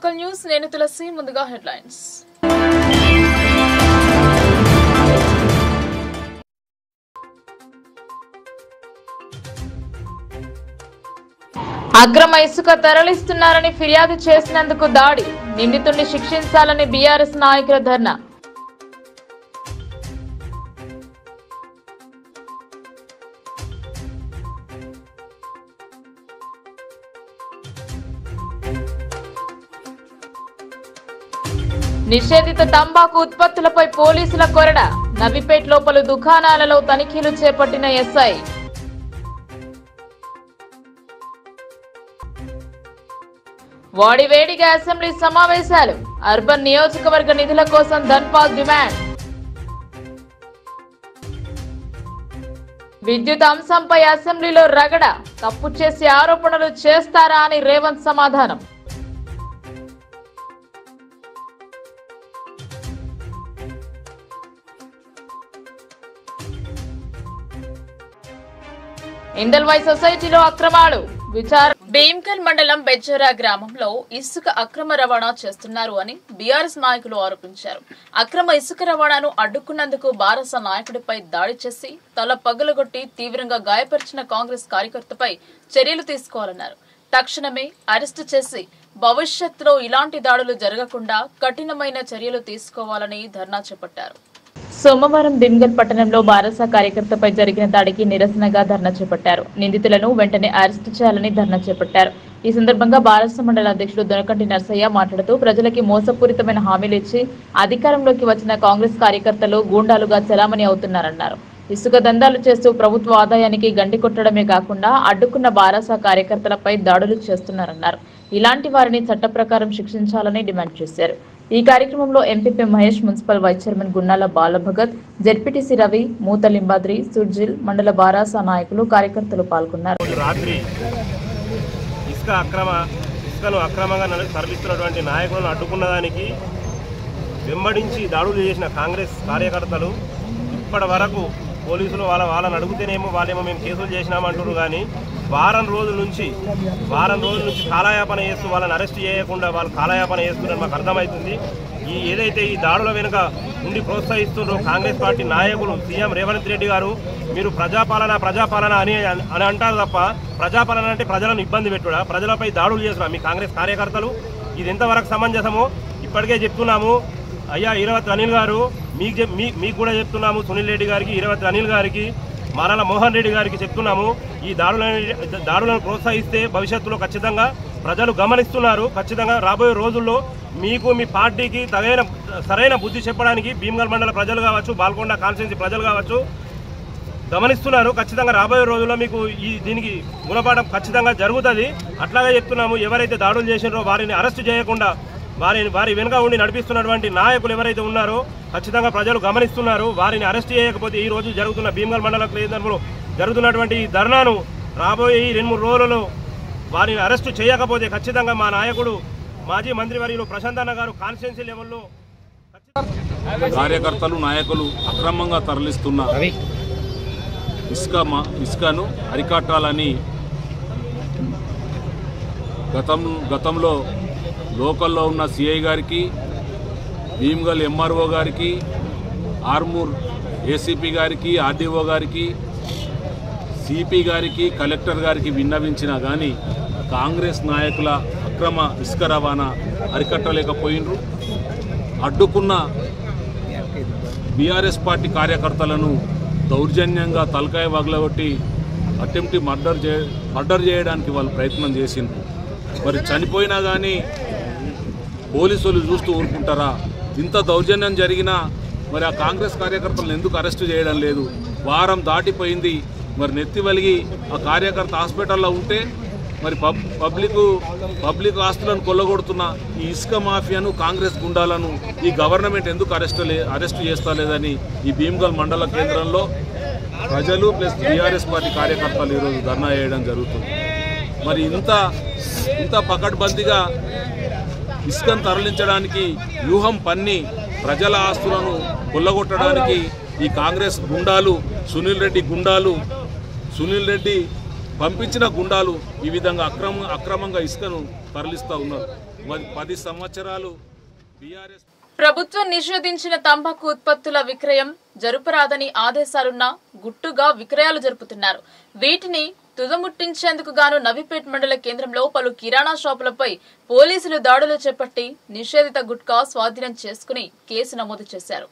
Local news నేను తులసి ముందుగా headlines అక్రమ ఇసుక తరలిస్తున్నారని ఫిర్యాదు చేసినందుకు దాడి నిందితుడిని శిక్షించాలని బీఆర్ఎస్ నాయకుల ధర్నా నిషేధిత తంబాకు ఉత్పత్తులపై పోలీసుల కొరడ నబిపేట్ లోపల దుకాణాలలో తనిఖీలు చేపట్టిన ఎస్ఐ వాడివేడిగా అసెంబ్లీ సమావేశాలు అర్బన్ నియోజకవర్గ నిధుల కోసం ధన్పాల్ డిమాండ్ విద్యుత్ అంశంపై అసెంబ్లీలో రగడ తప్పు చేసి ఆరోపణలు చేస్తారా అని రేవంత్ సమాధానం ఇందల్వాయి సొసైటీలో అక్రమాలు భీమ్గల్ మండలం బెజ్జరా గ్రామంలో ఇసుక అక్రమ రవాణా చేస్తున్నారు అని బీఆర్ఎస్ నాయకులు ఆరోపించారు. అక్రమ ఇసుక రవాణాను అడ్డుకున్నందుకు బారస నాయకుడిపై దాడి చేసి తల పగులగొట్టి తీవ్రంగా గాయపరిచిన కాంగ్రెస్ కార్యకర్తపై చర్యలు తీసుకోవాలన్నారు. తక్షణమే అరెస్టు చేసి భవిష్యత్తులో ఇలాంటి దాడులు జరగకుండా కఠినమైన చర్యలు తీసుకోవాలని ధర్నా చేపట్టారు. సోమవారం భీమ్గల్ పట్టణంలో బారస కార్యకర్తపై జరిగిన దాడికి నిరసనగా ధర్నా చేపట్టారు. నిందితులను వెంటనే అరెస్టు చేయాలని ధర్నా చేపట్టారు. ఈ సందర్భంగా బారస మండల అధ్యక్షుడు దొనకంటి నర్సయ్య మాట్లాడుతూ ప్రజలకి మోసపూరితమైన హామీలు ఇచ్చి అధికారంలోకి వచ్చిన కాంగ్రెస్ కార్యకర్తలు గూండాలుగా చలామణి అవుతున్నారన్నారు. ఇసుక దందాలు చేస్తూ ప్రభుత్వ ఆదాయానికి గండి కొట్టడమే కాకుండా అడ్డుకున్న బారస కార్యకర్తలపై దాడులు చేస్తున్నారన్నారు. ఇలాంటి వారిని చట్ట ప్రకారం శిక్షించాలని డిమాండ్ చేశారు. ఈ కార్యక్రమంలో MPP Mahesh, municipal vice chairman Gunnala Balabhagat, ZPTC Ravi, Muthalimbadri, Surjil, మండల బారాస నాయకులు, కార్యకర్తలు పాల్గొన్నారు. రాత్రి ఇసుకను అక్రమంగా తరలిస్తున్నటువంటి నాయకులను అడ్డుకున్నదానికి వెంబడించి దాడులు చేసిన కాంగ్రెస్ కార్యకర్తలు ఇప్పటి వరకు పోలీసులు వాళ్ళని అడుగుతేనేమో వాళ్ళేమో మేము కేసులు చేసినామంటారు. కానీ వారం రోజుల నుంచి కాలయాపన చేస్తూ వాళ్ళని అరెస్ట్ చేయకుండా వాళ్ళు కాలయాపన చేస్తున్నారని మాకు అర్థమవుతుంది. ఏదైతే ఈ దాడుల వెనుక ఉండి ప్రోత్సహిస్తున్నారో కాంగ్రెస్ పార్టీ నాయకులు, సీఎం రేవంత్ రెడ్డి గారు, మీరు ప్రజాపాలన అని అంటారు తప్ప ప్రజాపాలన అంటే ప్రజలను ఇబ్బంది పెట్టుడా, ప్రజలపై దాడులు చేస్తున్నారు మీ కాంగ్రెస్ కార్యకర్తలు. ఇది ఎంతవరకు సమంజసమో ఇప్పటికే చెప్తున్నాము. అయ్యా ఈరవతి అనిల్ గారు, మీకు కూడా చెప్తున్నాము, సునీల్ రెడ్డి గారికి, ఈరవతి అనిల్ గారికి, మారాల మోహన్ రెడ్డి గారికి చెప్తున్నాము. ఈ దాడులను ప్రోత్సహిస్తే భవిష్యత్తులో ఖచ్చితంగా ప్రజలు గమనిస్తున్నారు. ఖచ్చితంగా రాబోయే రోజుల్లో మీకు మీ పార్టీకి సరైన బుద్ధి చెప్పడానికి భీమ్గల్ మండల ప్రజలు కావచ్చు, బాల్కొండ కాన్స్టిట్యున్సీ ప్రజలు కావచ్చు గమనిస్తున్నారు. ఖచ్చితంగా రాబోయే రోజుల్లో మీకు దీనికి గుణపాఠం ఖచ్చితంగా జరుగుతుంది. అట్లాగే చెప్తున్నాము, ఎవరైతే దాడులు చేసినారో వారిని అరెస్టు చేయకుండా వారి వెనుక ఉండి నడిపిస్తున్నటువంటి నాయకులు ఎవరైతే ఉన్నారో ఖచ్చితంగా ప్రజలు గమనిస్తున్నారు. వారిని అరెస్ట్ చేయకపోతే ఈ రోజు జరుగుతున్న భీమ్గల్ మండల కేంద్రంలో జరుగుతున్నటువంటి ఈ ధర్నాను రాబోయే ఈ 2-3 రోజులలో వారిని అరెస్టు చేయకపోతే ఖచ్చితంగా మా నాయకుడు మాజీ మంత్రివర్యులు ప్రశాంత్ అన్న గారు కాన్స్టిట్యున్సీ లెవెల్లో కార్యకర్తలు, నాయకులు అక్రమంగా తరలిస్తున్న ఇసుకను అరికట్టాలని గతంలో లోకల్లో ఉన్న సిఐ గారికి, భీమ్గల్ ఎంఆర్ఓ గారికి, ఆర్మూర్ ఏసీపీ గారికి, ఆర్డీఓ గారికి, సిపి గారికి, కలెక్టర్ గారికి విన్నవించినా కానీ కాంగ్రెస్ నాయకుల అక్రమ ఇసుక రవాణా అరికట్టలేకపోయినరు. అడ్డుకున్న బీఆర్ఎస్ పార్టీ కార్యకర్తలను దౌర్జన్యంగా తలకాయ వగలగొట్టి అటెంప్ట్ మర్డర్ చేయడానికి వాళ్ళు ప్రయత్నం చేసిండ్రు. మరి చనిపోయినా కానీ పోలీసులు చూస్తూ ఊరుకుంటారా? ఇంత దౌర్జన్యం జరిగినా మరి ఆ కాంగ్రెస్ కార్యకర్తలను ఎందుకు అరెస్టు చేయడం లేదు? వారం దాటిపోయింది. మరి నెత్తి వలిగి ఆ కార్యకర్త హాస్పిటల్లో ఉంటే మరి పబ్లిక్ ఆస్తులను కొల్లగొడుతున్న ఈ ఇసుక మాఫియాను, కాంగ్రెస్ గుండాలను ఈ గవర్నమెంట్ ఎందుకు అరెస్టు చేస్తలేదని ఈ భీమ్గల్ మండల కేంద్రంలో ప్రజలు ప్లస్ టీఆర్ఎస్ పార్టీ కార్యకర్తలు ఈరోజు ధర్నా చేయడం జరుగుతుంది. మరి ఇంత పకడ్బందీగా ఇసుకను తరలించడానికి వ్యూహం పన్ని ప్రజల ఆస్తులను కొల్లగొట్టడానికి ఈ కాంగ్రెస్ గుండాలు, సునీల్ రెడ్డి పంపించిన గుండాలు ఈ విధంగా అక్రమంగా ఇసుకను తరలిస్తూ ఉన్నారు. 10 సంవత్సరాలు బీఆర్ఎస్ ప్రభుత్వం నిషేధించిన తంబాకు ఉత్పత్తుల విక్రయం జరుపరాదని ఆదేశాలున్నా గుట్టుగా విక్రయాలు జరుపుతున్నారు. వీటిని తుదముట్టించేందుకు గాను నవీపేట్ మండల కేంద్రంలో పలు కిరాణా షాపులపై పోలీసులు దాడులు చేపట్టి నిషేధిత గుట్కా స్వాధీనం చేసుకుని కేసు నమోదు చేశారు.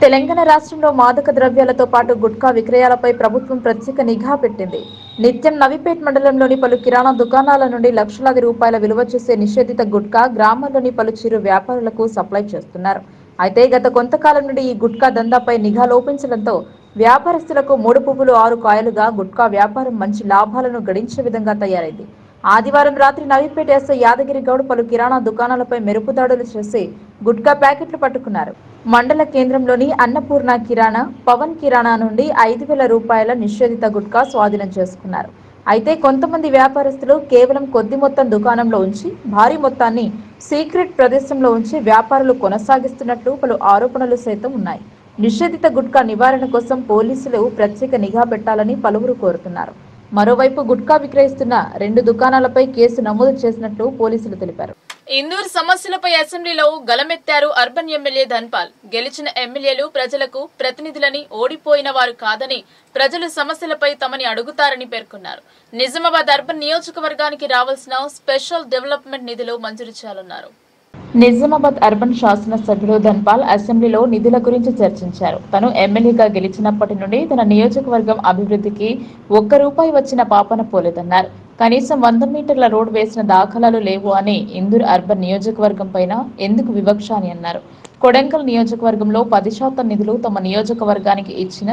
తెలంగాణ రాష్ట్రంలో మాదక ద్రవ్యాలతో పాటు గుట్కా విక్రయాలపై ప్రభుత్వం ప్రత్యేక నిఘా పెట్టింది. నిత్యం నవీపేట్ మండలంలోని పలు కిరాణా దుకాణాల నుండి లక్షలాది రూపాయల విలువ చేసే నిషేధిత గుట్కా గ్రామాల్లోని పలు చిరు వ్యాపారులకు సప్లై చేస్తున్నారు. అయితే గత కొంతకాలం నుండి ఈ గుట్కా దందాపై నిఘా లోపించడంతో వ్యాపారస్తులకు 3 పువ్వులు 6 కాయలుగా గుట్కా వ్యాపారం మంచి లాభాలను గడించే విధంగా తయారైంది. ఆదివారం రాత్రి నవీపేట ఎస్ఐ యాదగిరి గౌడ్ పలు కిరాణా దుకాణాలపై మెరుపు దాడులు చేసి గుట్కా ప్యాకెట్లు పట్టుకున్నారు. మండల కేంద్రంలోని అన్నపూర్ణ కిరాణా, పవన్ కిరాణా నుండి 5,000 రూపాయల నిషేధిత గుట్కా స్వాధీనం చేసుకున్నారు. అయితే కొంతమంది వ్యాపారస్తులు కేవలం కొద్ది మొత్తం దుకాణంలో ఉంచి భారీ మొత్తాన్ని సీక్రెట్ ప్రదేశంలో ఉంచి వ్యాపారులు కొనసాగిస్తున్నట్లు పలు ఆరోపణలు సైతం ఉన్నాయి. నిషేధిత గుట్కా నివారణ కోసం పోలీసులు ప్రత్యేక నిఘా పెట్టాలని పలువురు కోరుతున్నారు. మరోవైపు గుట్కా విక్రయిస్తున్న 2 దుకాణాలపై కేసు నమోదు చేసినట్లు పోలీసులు తెలిపారు. ఇందూరు సమస్యలపై అసెంబ్లీలో గలమెత్తారు అర్బన్ ఎమ్మెల్యే ధన్పాల్. గెలిచిన ఎమ్మెల్యేలు ప్రజలకు ప్రతినిధులని, ఓడిపోయిన వారు కాదని, ప్రజలు సమస్యలపై తమని అడుగుతారని పేర్కొన్నారు. నిజామాబాద్ అర్బన్ నియోజకవర్గానికి రావాల్సిన స్పెషల్ డెవలప్మెంట్ నిధులు మంజూరు చేయాలన్నారు. నిజామాబాద్ అర్బన్ శాసనసభ్యుడు ధన్పాల్ అసెంబ్లీలో నిధుల గురించి చర్చించారు. తను ఎమ్మెల్యేగా గెలిచినప్పటి నుండి తన నియోజకవర్గం అభివృద్ధికి ₹1 వచ్చిన పాపన పోలేదన్నారు. కనీసం 100 మీటర్ల రోడ్ వేసిన దాఖలాలు లేవు అని ఇందూరు అర్బన్ నియోజకవర్గం పైన ఎందుకు వివక్ష అని అన్నారు. కొడంగల్ నియోజకవర్గంలో 10% నిధులు తమ నియోజకవర్గానికి ఇచ్చిన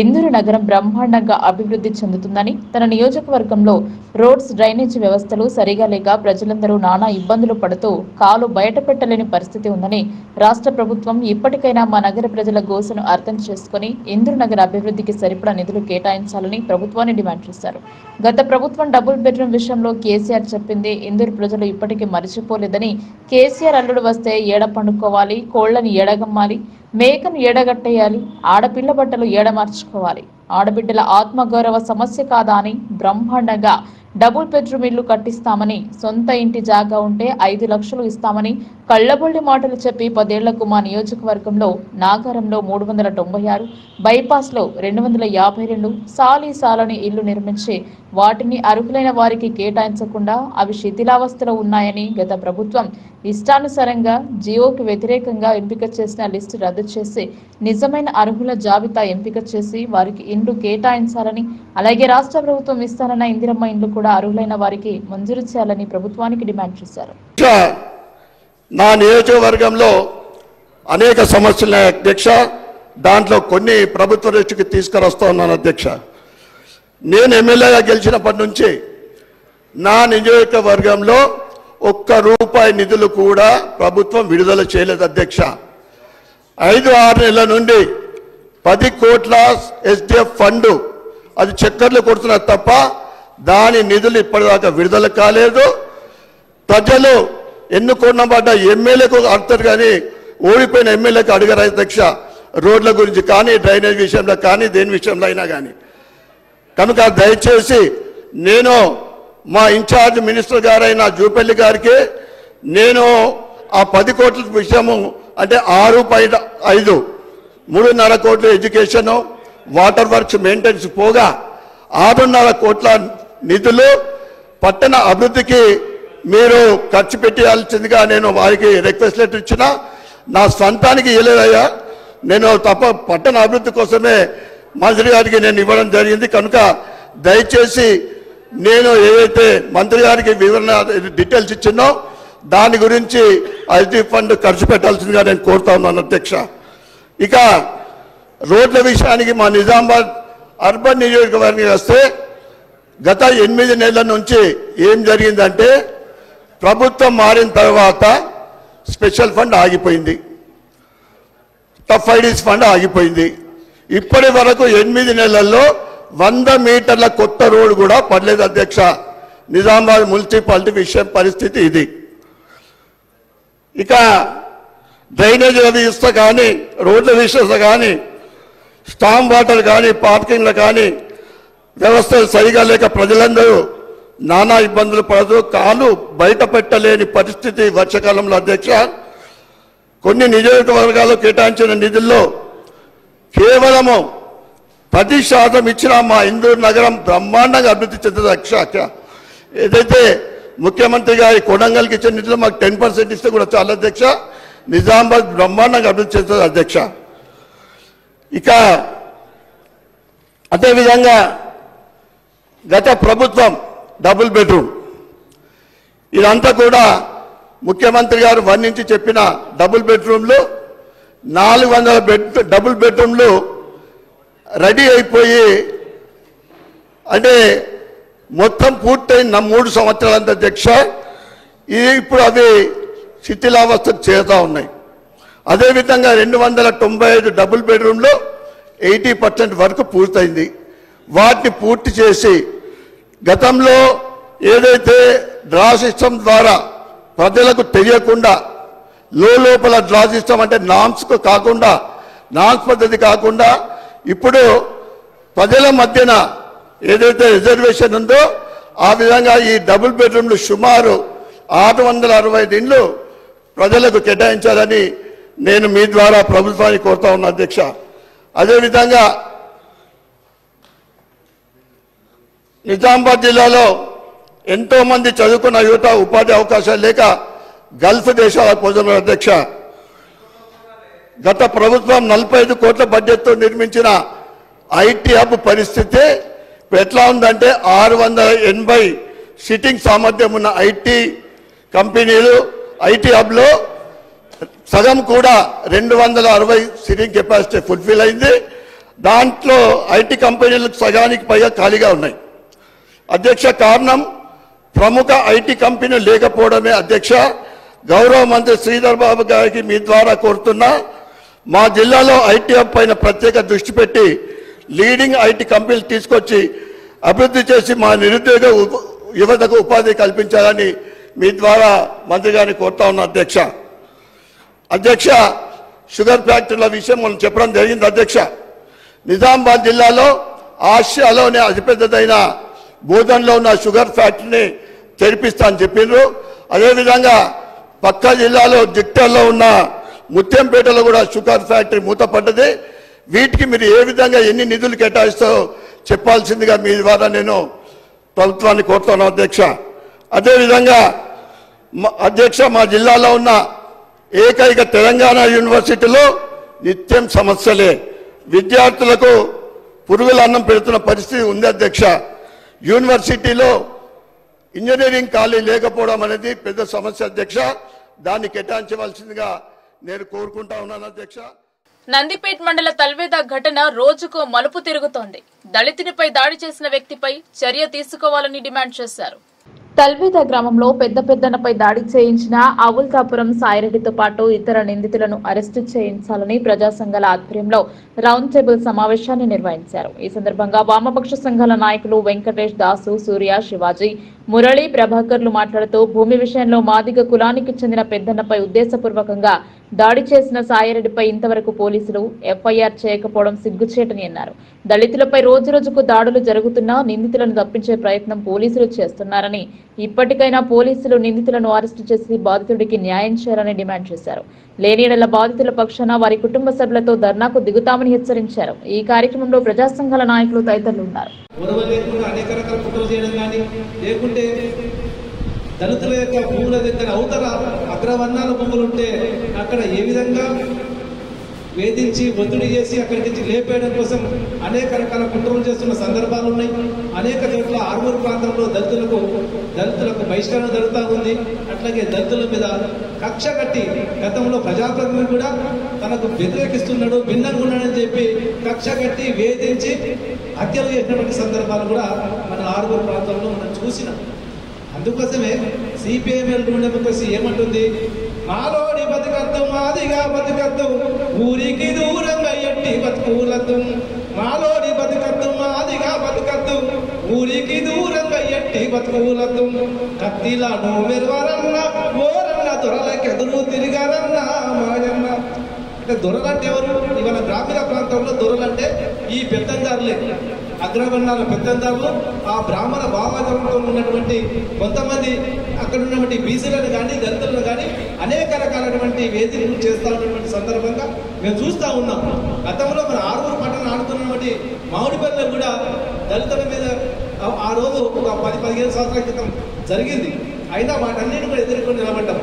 ఇందూరు నగరం బ్రహ్మాండంగా అభివృద్ధి చెందుతుందని, తన నియోజకవర్గంలో రోడ్స్, డ్రైనేజీ వ్యవస్థలు సరిగా లేక ప్రజలందరూ నానా ఇబ్బందులు పడుతూ కాలు బయట పెట్టలేని పరిస్థితి ఉందని, రాష్ట్ర ప్రభుత్వం ఇప్పటికైనా మా నగర ప్రజల గోసను అర్థం చేసుకుని ఇందూరు నగర అభివృద్ధికి సరిపడా నిధులు కేటాయించాలని ప్రభుత్వాన్ని డిమాండ్ చేశారు. గత ప్రభుత్వం డబుల్ బెడ్రూమ్ విషయంలో కేసీఆర్ చెప్పింది ఇందూరు ప్రజలు ఇప్పటికీ మరిచిపోలేదని, కేసీఆర్ అల్లుడు వస్తే ఏడ పండుకోవాలి, కోళ్లను ఏడగమ్మాలి, మేకను ఏడగట్టేయాలి, ఆడపిల్ల బట్టలు ఏడమార్చుకోవాలి, ఆడబిడ్డల ఆత్మగౌరవ సమస్య కాదా అని బ్రహ్మాండంగా డబుల్ బెడ్రూమ్ ఇల్లు కట్టిస్తామని, సొంత ఇంటి జాగా ఉంటే 5 లక్షలు ఇస్తామని కళ్లబొల్లి మాటలు చెప్పి 10 ఏళ్లకు మా నియోజకవర్గంలో నాగారంలో 396, బైపాస్లో 252 సాలని ఇల్లు నిర్మించి వాటిని అర్హులైన వారికి కేటాయించకుండా అవి శిథిలావస్థలో ఉన్నాయని, గత ప్రభుత్వం ఇష్టానుసారంగా జియోకి వ్యతిరేకంగా ఎంపిక చేసిన లిస్టు రద్దు చేసి నిజమైన అర్హుల జాబితా ఎంపిక చేసి వారికి ఇండ్లు కేటాయించాలని, అలాగే రాష్ట్ర ప్రభుత్వం ఇస్తానన్న ఇందిరమ్మ ఇండ్లు కూడా అర్హులైన వారికి మంజూరు చేయాలని ప్రభుత్వానికి డిమాండ్ చేశారు. నా నియోజకవర్గంలో అనేక సమస్యలు అధ్యక్ష, దాంట్లో కొన్ని ప్రభుత్వ దృష్టికి తీసుకురస్తా ఉన్నాను అధ్యక్ష. నేను ఎమ్మెల్యేగా గెలిచినప్పటి నుంచి నా నియోజకవర్గంలో ₹1 నిధులు కూడా ప్రభుత్వం విడుదల చేయలేదు అధ్యక్ష. 5-6 నెలల నుండి 10 కోట్ల SDF ఫండ్ అది చక్కర్లు కొడుతున్నారు తప్ప దాని నిధులు ఇప్పటిదాకా విడుదల కాలేదు. ప్రజలు ఎన్నుకున్నబడ్డ ఎమ్మెల్యేకు అడతారు కానీ ఓడిపోయిన ఎమ్మెల్యేకు అడిగారు అధ్యక్ష, రోడ్ల గురించి కానీ, డ్రైనేజ్ విషయంలో కానీ, దేని విషయంలో అయినా కానీ. కనుక దయచేసి నేను మా ఇన్ఛార్జ్ మినిస్టర్ గారైన జూపల్లి గారికి నేను ఆ 10 కోట్ల విషయము అంటే 6.5 3.5 కోట్లు ఎడ్యుకేషను, వాటర్ వర్క్స్ మెయింటెనెన్స్ పోగా 6.5 కోట్ల నిధులు పట్టణ అభివృద్ధికి మీరు ఖర్చు పెట్టాల్సిందిగా నేను వారికి రిక్వెస్ట్ లెటర్ ఇచ్చిన. నా సొంతానికి ఇవ్వలేదయ్యా, నేను తప్ప పట్టణ అభివృద్ధి కోసమే మంత్రి గారికి నేను ఇవ్వడం జరిగింది. కనుక దయచేసి నేను ఏదైతే మంత్రి గారికి వివరణ డీటెయిల్స్ ఇచ్చినో దాని గురించి SDF ఫండ్ ఖర్చు పెట్టాల్సిందిగా నేను కోరుతా ఉన్నాను అధ్యక్ష. ఇక రోడ్ల విషయానికి మా నిజామాబాద్ అర్బన్ నియోజకవర్గం వస్తే గత 8 నెలల నుంచి ఏం జరిగిందంటే ప్రభుత్వం మారిన తర్వాత స్పెషల్ ఫండ్ ఆగిపోయింది, టఫ్ ఐడీస్ ఫండ్ ఆగిపోయింది. ఇప్పటి వరకు 8 నెలల్లో 100 మీటర్ల కొత్త రోడ్డు కూడా పడలేదు అధ్యక్ష. నిజామాబాద్ మున్సిపాలిటీ విషయం పరిస్థితి ఇది. ఇక డ్రైనేజ్ వ్యవస్థ కానీ, రోడ్ల విషయం కానీ, స్టామ్ వాటర్ కానీ, పార్కింగ్లు కానీ వ్యవస్థలు సరిగా లేక ప్రజలందరూ నానా ఇబ్బందులు పడదు, కాలు బయట పెట్టలేని పరిస్థితి వర్షాకాలంలో అధ్యక్ష. కొన్ని నియోజకవర్గాలు కేటాయించిన నిధుల్లో కేవలము 10% ఇచ్చిన మా ఇందూరు నగరం బ్రహ్మాండంగా అభివృద్ధి చెందుతుంది అధ్యక్ష. ఏదైతే ముఖ్యమంత్రి గారి కొడంగల్కి ఇచ్చిన నిధులు మాకు 10% ఇస్తే కూడా చాలా అధ్యక్ష. నిజామాబాద్ బ్రహ్మాండంగా అభివృద్ధి చెందుతుంది అధ్యక్ష. ఇక అదేవిధంగా గత ప్రభుత్వం డబుల్ బెడ్రూమ్ ఇదంతా కూడా ముఖ్యమంత్రి గారు వర్ణించి చెప్పిన డబుల్ బెడ్రూమ్లు 400 డబుల్ బెడ్రూమ్లు రెడీ అయిపోయి అంటే మొత్తం పూర్తయిన 3 సంవత్సరాల అధ్యక్ష. ఇప్పుడు అవి శిథిలావస్థకు చేరుతూ ఉన్నాయి. అదేవిధంగా 295 డబుల్ బెడ్రూమ్లు 80% వరకు పూర్తయింది. వాటిని పూర్తి చేసి గతంలో ఏదైతే డ్రా సిస్టమ్ ద్వారా ప్రజలకు తెలియకుండా లోపల డ్రా సిస్టమ్ అంటే నామ్స్కు కాకుండా నామ్స్ పద్ధతి కాకుండా ఇప్పుడు ప్రజల మధ్యన ఏదైతే రిజర్వేషన్ ఉందో ఆ విధంగా ఈ డబుల్ బెడ్రూమ్లు సుమారు 665 ఇండ్లు ప్రజలకు కేటాయించాలని నేను మీ ద్వారా ప్రభుత్వాన్ని కోరుతా ఉన్నా అధ్యక్ష. అదేవిధంగా నిజామాబాద్ జిల్లాలో ఎంతోమంది చదువుకున్న యువత ఉపాధి అవకాశాలు లేక గల్ఫ్ దేశాలకు పోతున్నారు అధ్యక్ష. గత ప్రభుత్వం 45 కోట్ల బడ్జెట్తో నిర్మించిన ఐటీ హబ్ పరిస్థితి ఎట్లా ఉందంటే 680 సిట్టింగ్ సామర్థ్యం ఉన్న ఐటీ కంపెనీలు ఐటీ హబ్లో సగం కూడా 260 సిట్టింగ్ కెపాసిటీ ఫుల్ఫిల్ అయింది. దాంట్లో ఐటీ కంపెనీలకు సగానికి పైగా ఖాళీగా ఉన్నాయి అధ్యక్ష. కారణం ప్రముఖ ఐటీ కంపెనీలు లేకపోవడమే అధ్యక్ష. గౌరవ మంత్రి శ్రీధర్ బాబు గారికి మీ ద్వారా కోరుతున్నా, మా జిల్లాలో ఐటీ హబ్ పైన ప్రత్యేక దృష్టి పెట్టి లీడింగ్ ఐటీ కంపెనీలు తీసుకొచ్చి అభివృద్ధి చేసి మా నిరుద్యోగ యువతకు ఉపాధి కల్పించాలని మీ ద్వారా మంత్రి గారిని కోరుతా ఉన్నా అధ్యక్ష. అధ్యక్ష, షుగర్ ఫ్యాక్టరీల విషయం మనం చెప్పడం జరిగింది అధ్యక్ష. నిజామాబాద్ జిల్లాలో ఆసియాలోనే అతిపెద్దదైన బోధన్లో ఉన్న షుగర్ ఫ్యాక్టరీని తెరిపిస్తా అని చెప్పిండ్రు. అదేవిధంగా పక్క జిల్లాలో జిక్టర్లో ఉన్న ముత్యంపేటలో కూడా షుగర్ ఫ్యాక్టరీ మూతపడ్డది. వీటికి మీరు ఏ విధంగా ఎన్ని నిధులు కేటాయిస్తారో చెప్పాల్సిందిగా మీ ద్వారా నేను ప్రభుత్వాన్ని కోరుతాను అధ్యక్ష. అదేవిధంగా అధ్యక్ష, మా జిల్లాలో ఉన్న ఏకైక తెలంగాణ యూనివర్సిటీలో నిత్యం సమస్యలే. విద్యార్థులకు పురుగుల అన్నం పెడుతున్న పరిస్థితి ఉంది అధ్యక్ష. యూనివర్సిటీలో ఇంజనీరింగ్ ఖాళీ లేకపోవడం అనేది పెద్ద సమస్య అధ్యక్ష. దాన్ని కేటాయించవలసిందిగా నేను కోరుకుంటా ఉన్నాను అధ్యక్ష. నందిపేట్ మండల తల్వేద ఘటన రోజుకో మలుపు తిరుగుతోంది. దళితునిపై దాడి చేసిన వ్యక్తిపై చర్య తీసుకోవాలని డిమాండ్ చేశారు. తల్వేద గ్రామంలో పెద్దన్నపై దాడి చేయించిన అవుల్తాపురం సాయిరెడ్డితో పాటు ఇతర నిందితులను అరెస్టు చేయించాలని ప్రజా సంఘాల ఆధ్వర్యంలో రౌండ్ టేబుల్ సమావేశాన్ని నిర్వహించారు. ఈ సందర్భంగా వామపక్ష సంఘాల నాయకులు వెంకటేష్, దాసు, సూర్య, శివాజీ, మురళి, ప్రభాకర్లు మాట్లాడుతూ భూమి విషయంలో మాదిగ కులానికి చెందిన పెద్దన్నపై ఉద్దేశపూర్వకంగా దాడి చేసిన సాయిరెడ్డిపై ఇంతవరకు పోలీసులు ఎఫ్ఐఆర్ చేయకపోవడం సిగ్గుచేటని అన్నారు. దళితులపై రోజురోజుకు దాడులు జరుగుతున్నా నిందితులను తప్పించే ప్రయత్నం పోలీసులు చేస్తున్నారని, ఇప్పటికైనా పోలీసులు నిందితులను అరెస్టు చేసి బాధితుడికి న్యాయం చేయాలని డిమాండ్ చేశారు. లేనియడల బాధితుల పక్షాన వారి కుటుంబ సభ్యులతో ధర్నాకు దిగుతామని హెచ్చరించారు. ఈ కార్యక్రమంలో ప్రజా సంఘాల నాయకులు తదితరులు ఉన్నారు. దళితుల యొక్క భూముల దగ్గర అవతల అగ్రవర్ణాల భూములు ఉంటే అక్కడ ఏ విధంగా వేధించి ఒత్తిడి చేసి అక్కడి నుంచి లేపేయడం కోసం అనేక రకాల కుట్రలు చేస్తున్న సందర్భాలు ఉన్నాయి. అనేక చోట్ల ఆర్మూరు ప్రాంతంలో దళితులకు బహిష్కరణ జరుగుతూ ఉంది. అట్లాగే దళితుల మీద కక్ష కట్టి గతంలో ప్రజాప్రతినిధులు కూడా తనకు వ్యతిరేకిస్తున్నాడు, భిన్నంగా ఉన్నాడని చెప్పి కక్ష కట్టి వేధించి హత్యలు చేసినటువంటి సందర్భాలు కూడా మన ఆర్మూరు ప్రాంతంలో మనం చూసినాం. అందుకోసమే సిపిఎంఎల్ గుండె ఏమంటుంది, మాలోడి బతుకద్దు మాదిగా బతుకద్దు ఊరికి దూరంగా ఎట్టి బతుకులద్దు, మాలోడి బతుకద్దు మాదిగా బతుకద్దు ఊరికి దూరంగా ఎట్టి బతుకులద్దు, కత్తిలాను మెరవరన్న ఓరన్న దొరలకెదురు తిరిగారన్న మాయన్న. అంటే దొరలంటే ఎవరు? ఇవాళ గ్రామీణ ప్రాంతంలో దొరలంటే ఈ పెత్తందారులే, అగ్రవర్ణాల పెత్తందారులు. ఆ బ్రాహ్మణ భావాజంతో ఉన్నటువంటి కొంతమంది అక్కడ ఉన్నటువంటి బీసీలను కానీ దళితులను కానీ అనేక రకాలైనటువంటి వేదికలు చేస్తూ ఉన్నటువంటి సందర్భంగా మేము చూస్తూ ఉన్నాం. గతంలో మన ఆరుగురు పట్టణం ఆడుతున్నటువంటి మామిడిపల్లిలో కూడా దళితుల మీద ఆ రోజు ఒక 10-15 సంవత్సరాల క్రితం జరిగింది. అయినా వాటన్నిటిని కూడా ఎదుర్కొని నిలబడ్డాం.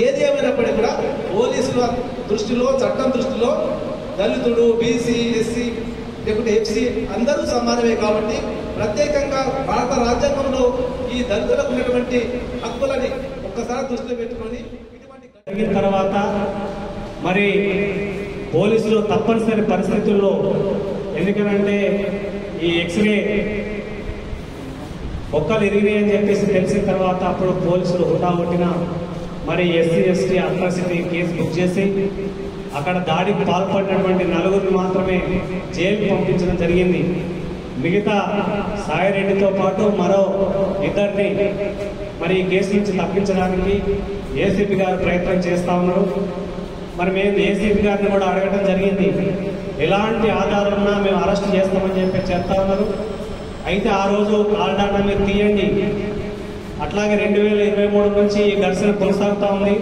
ఏది ఏమైనప్పటికీ కూడా పోలీసుల దృష్టిలో, చట్టం దృష్టిలో దళితుడు, బీసీ, ఎస్సీ, లేకుంటే ఎఫ్సీ అందరూ సమానమే. కాబట్టి ప్రత్యేకంగా భారత రాజ్యాంగంలో ఈ దళితులకు ఉన్నటువంటి హక్కులని ఒక్కసారి దృష్టిలో పెట్టుకొని జరిగిన తర్వాత మరి పోలీసులు తప్పనిసరి పరిస్థితుల్లో, ఎందుకంటే ఈ ఎక్స్రే ఒక్కలు ఇరిగినాయి అని చెప్పేసి తెలిసిన తర్వాత అప్పుడు పోలీసులు హుటాహుటిన మరి SC ST atrocity case book చేసి అక్కడ దాడికి పాల్పడినటువంటి 4 మాత్రమే జైలుకు పంపించడం జరిగింది. మిగతా సాయిరెడ్డితో పాటు మరో 2 మరి ఈ కేసు నుంచి తప్పించడానికి ఏసీపీ గారు ప్రయత్నం చేస్తూ ఉన్నారు. మరి మేము ఏసీపీ గారిని కూడా అడగడం జరిగింది, ఎలాంటి ఆధారం ఉన్నా మేము అరెస్ట్ చేస్తామని చెప్పి చెప్తా ఉన్నారు. అయితే ఆ రోజు ఆల్డాటా మీరు తీయండి. అట్లాగే 2023 నుంచి ఈ ఘర్షణ కొనసాగుతూ ఉంది.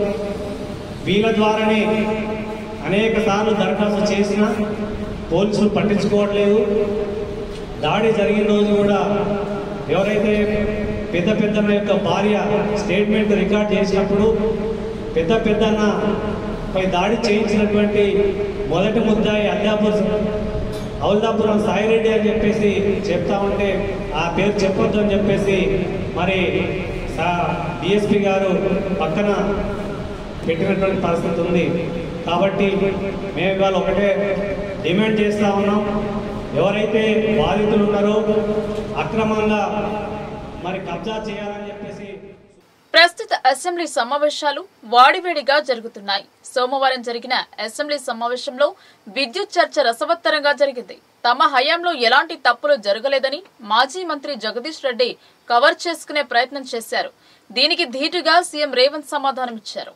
వీళ్ళ ద్వారానే అనేక సార్లు దరఖాస్తు చేసినా పోలీసులు పట్టించుకోవట్లేదు. దాడి జరిగిన రోజు కూడా ఎవరైతే పెద్దన్న యొక్క భార్య స్టేట్మెంట్ రికార్డ్ చేసినప్పుడు పెద్దన్నపై దాడి చేయించినటువంటి మొదటి ముద్దాయి హౌల్దాపురం సాయిరెడ్డి అని చెప్పేసి చెప్తా ఉంటే ఆ పేరు చెప్పొద్దు అని చెప్పేసి మరి డిఎస్పీ గారు పక్కన పెట్టినటువంటి పరిస్థితి ఉంది. కాబట్టి మేము ఇవాళ ఒకటే డిమాండ్ చేస్తూ ఉన్నాం, ఎవరైతే బాధితులు ఉన్నారో అక్రమంగా మరి కబ్జా చేయాలని చెప్పేసి. ప్రస్తుత అసెంబ్లీ సమావేశాలు వాడివేడిగా జరుగుతున్నాయి. సోమవారం జరిగిన అసెంబ్లీ సమావేశంలో విద్యుత్ చర్చ రసవత్తరంగా జరిగింది. తమ హయాంలో ఎలాంటి తప్పులు జరగలేదని మాజీ మంత్రి జగదీష్ రెడ్డి కవర్ చేసుకునే ప్రయత్నం చేశారు. దీనికి ధీటుగా సీఎం రేవంత్ సమాధానమిచ్చారు.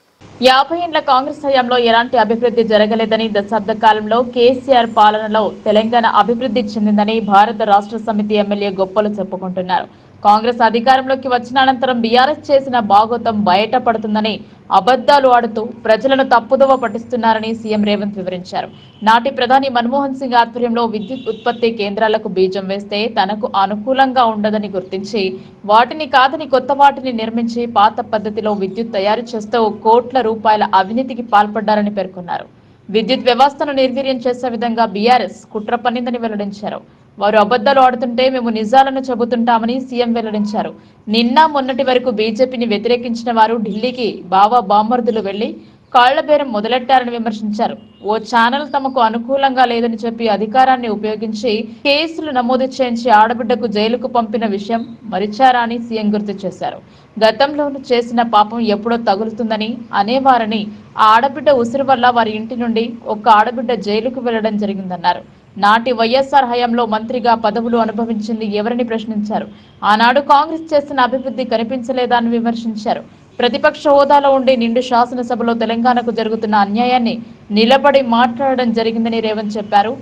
50 ఏళ్ల కాంగ్రెస్ హయాంలో ఎలాంటి అభివృద్ధి జరగలేదని, దశాబ్ద కాలంలో కేసీఆర్ పాలనలో తెలంగాణ అభివృద్ధి చెందిందని భారత రాష్ట్ర సమితి ఎమ్మెల్యే గొప్పలు చెప్పుకుంటున్నారు. కాంగ్రెస్ అధికారంలోకి వచ్చిన అనంతరం బీఆర్ఎస్ చేసిన బాగోతం బయటపడుతుందని అబద్దాలు ఆడుతూ ప్రజలను తప్పుదోవ పట్టిస్తున్నారని సీఎం రేవంత్ వివరించారు. నాటి ప్రధాని మన్మోహన్ సింగ్ ఆధ్వర్యంలో విద్యుత్ ఉత్పత్తి కేంద్రాలకు బీజం వేస్తే తనకు అనుకూలంగా ఉండదని గుర్తించి వాటిని కాదని కొత్త వాటిని నిర్మించి పాత పద్ధతిలో విద్యుత్ తయారు చేస్తూ కోట్ల రూపాయల అవినీతికి పాల్పడ్డారని పేర్కొన్నారు. విద్యుత్ వ్యవస్థను నిర్వీర్యం చేసే విధంగా బీఆర్ఎస్ కుట్ర పన్నిందని వెల్లడించారు. వారు అబద్దాలు ఆడుతుంటే మేము నిజాలను చెబుతుంటామని సీఎం వెల్లడించారు. నిన్న మొన్నటి వరకు బీజేపీని వ్యతిరేకించిన వారు ఢిల్లీకి బావా బామ్మర్దులు వెళ్లి కాళ్లబేరం మొదలెట్టారని విమర్శించారు. ఓ ఛానల్ తమకు అనుకూలంగా లేదని చెప్పి అధికారాన్ని ఉపయోగించి కేసులు నమోదు చేయించి ఆడబిడ్డకు జైలుకు పంపిన విషయం మరిచారా అని సీఎం గుర్తు చేశారు. గతంలోనూ చేసిన పాపం ఎప్పుడో తగులుతుందని అనేవారని ఆ ఆడబిడ్డ ఉసిరి వల్ల వారి ఇంటి నుండి ఒక్క ఆడబిడ్డ జైలుకు వెళ్లడం జరిగిందన్నారు. నాటి వైఎస్ఆర్ హయాంలో మంత్రిగా పదవులు అనుభవించింది ఎవరని ప్రశ్నించారు. ఆనాడు కాంగ్రెస్ చేసిన అభివృద్ధి కనిపించలేదా అని విమర్శించారు. ప్రతిపక్ష హోదాలో ఉండి నిండు శాసనసభలో తెలంగాణకు జరుగుతున్న అన్యాయాన్ని నిలబడి మాట్లాడడం జరిగిందని రేవంత్ చెప్పారు.